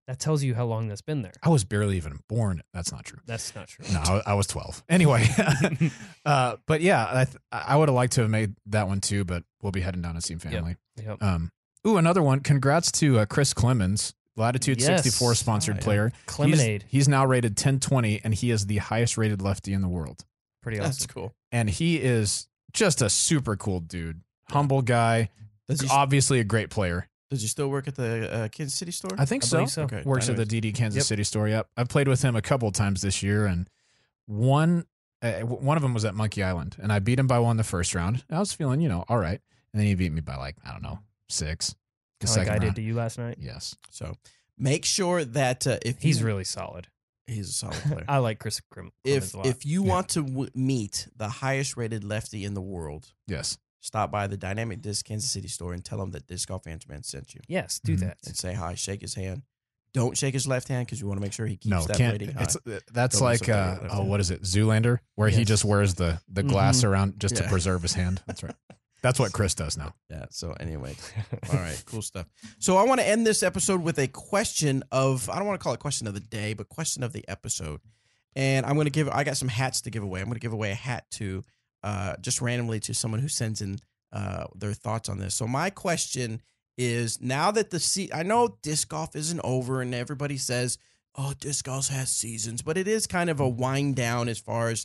That tells you how long that's been there. I was barely even born. That's not true. That's not true. No, I was 12. Anyway, but yeah, I would have liked to have made that one too, but we'll be heading down to see family. Yep. Another one. Congrats to Chris Clemens, Latitude 64 sponsored player. Clemonade. He's now rated 1020, and he is the highest rated lefty in the world. Pretty awesome. That's cool. And he is just a super cool dude. Humble guy. Obviously a great player. Does he still work at the Kansas City store? I think so. Okay. Works at the DD Kansas City store. Yep. I've played with him a couple of times this year, and one of them was at Monkey Island, and I beat him by one the first round. I was feeling, all right. And then he beat me by 6. The second like I round. did to you last night. Yes. So make sure that if he's really solid. He's a solid player. I like Chris Clemens a lot. If you want to meet the highest rated lefty in the world, yes, stop by the Dynamic Disc Kansas City store and tell him that Disc Golf Answerman sent you. Yes, do that. And say hi, shake his hand. Don't shake his left hand because you want to make sure he keeps that rating high. That's like, what is it, Zoolander, where he just wears the glass around just to preserve his hand. That's right. That's what Chris does now. Yeah. So anyway, all right, cool stuff. So I want to end this episode with a question of, I don't want to call it question of the day, but question of the episode. And I got some hats to give away. I'm going to give away a hat to just randomly to someone who sends in their thoughts on this. So my question is, now that I know disc golf isn't over and everybody says, oh, disc golf has seasons, but it is kind of a wind down as far as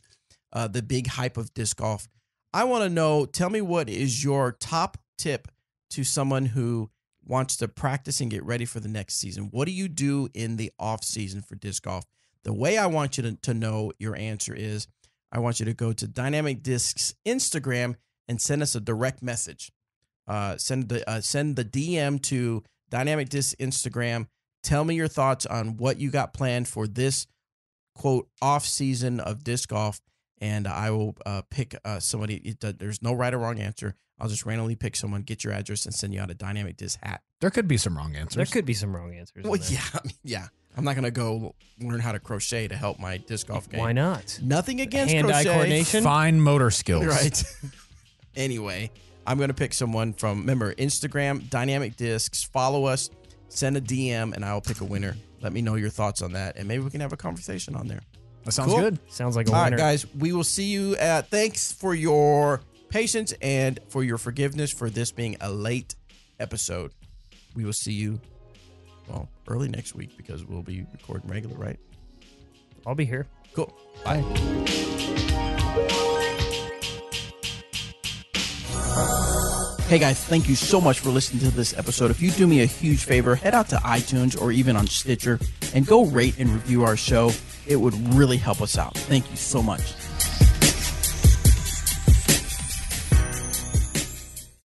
the big hype of disc golf. I want to know, tell me what is your top tip to someone who wants to practice and get ready for the next season. What do you do in the off season for disc golf? The way I want you to know your answer is, I want you to go to Dynamic Discs Instagram and send us a direct message. Send the DM to Dynamic Disc Instagram. Tell me your thoughts on what you got planned for this, quote, off season of disc golf, and I will pick somebody. There's no right or wrong answer. I'll just randomly pick someone, get your address, and send you out a Dynamic Disc hat. There could be some wrong answers. There could be some wrong answers. Well, yeah. I'm not going to go learn how to crochet to help my disc golf game. Why not? Nothing against Hand-eye crochet. coordination. Fine motor skills. Right. Anyway, I'm going to pick someone from, remember, Instagram, Dynamic Discs. Follow us. Send a DM, and I will pick a winner. Let me know your thoughts on that, and maybe we can have a conversation on there. That sounds Cool. good. Sounds like a All winner. right, guys, we will see you at. Thanks for your patience and for your forgiveness for this being a late episode. We will see you, well, early next week because we'll be recording regular, right? I'll be here. Cool. Bye. Hey guys, thank you so much for listening to this episode. If you do me a huge favor, head out to iTunes or even on Stitcher and go rate and review our show. It would really help us out. Thank you so much.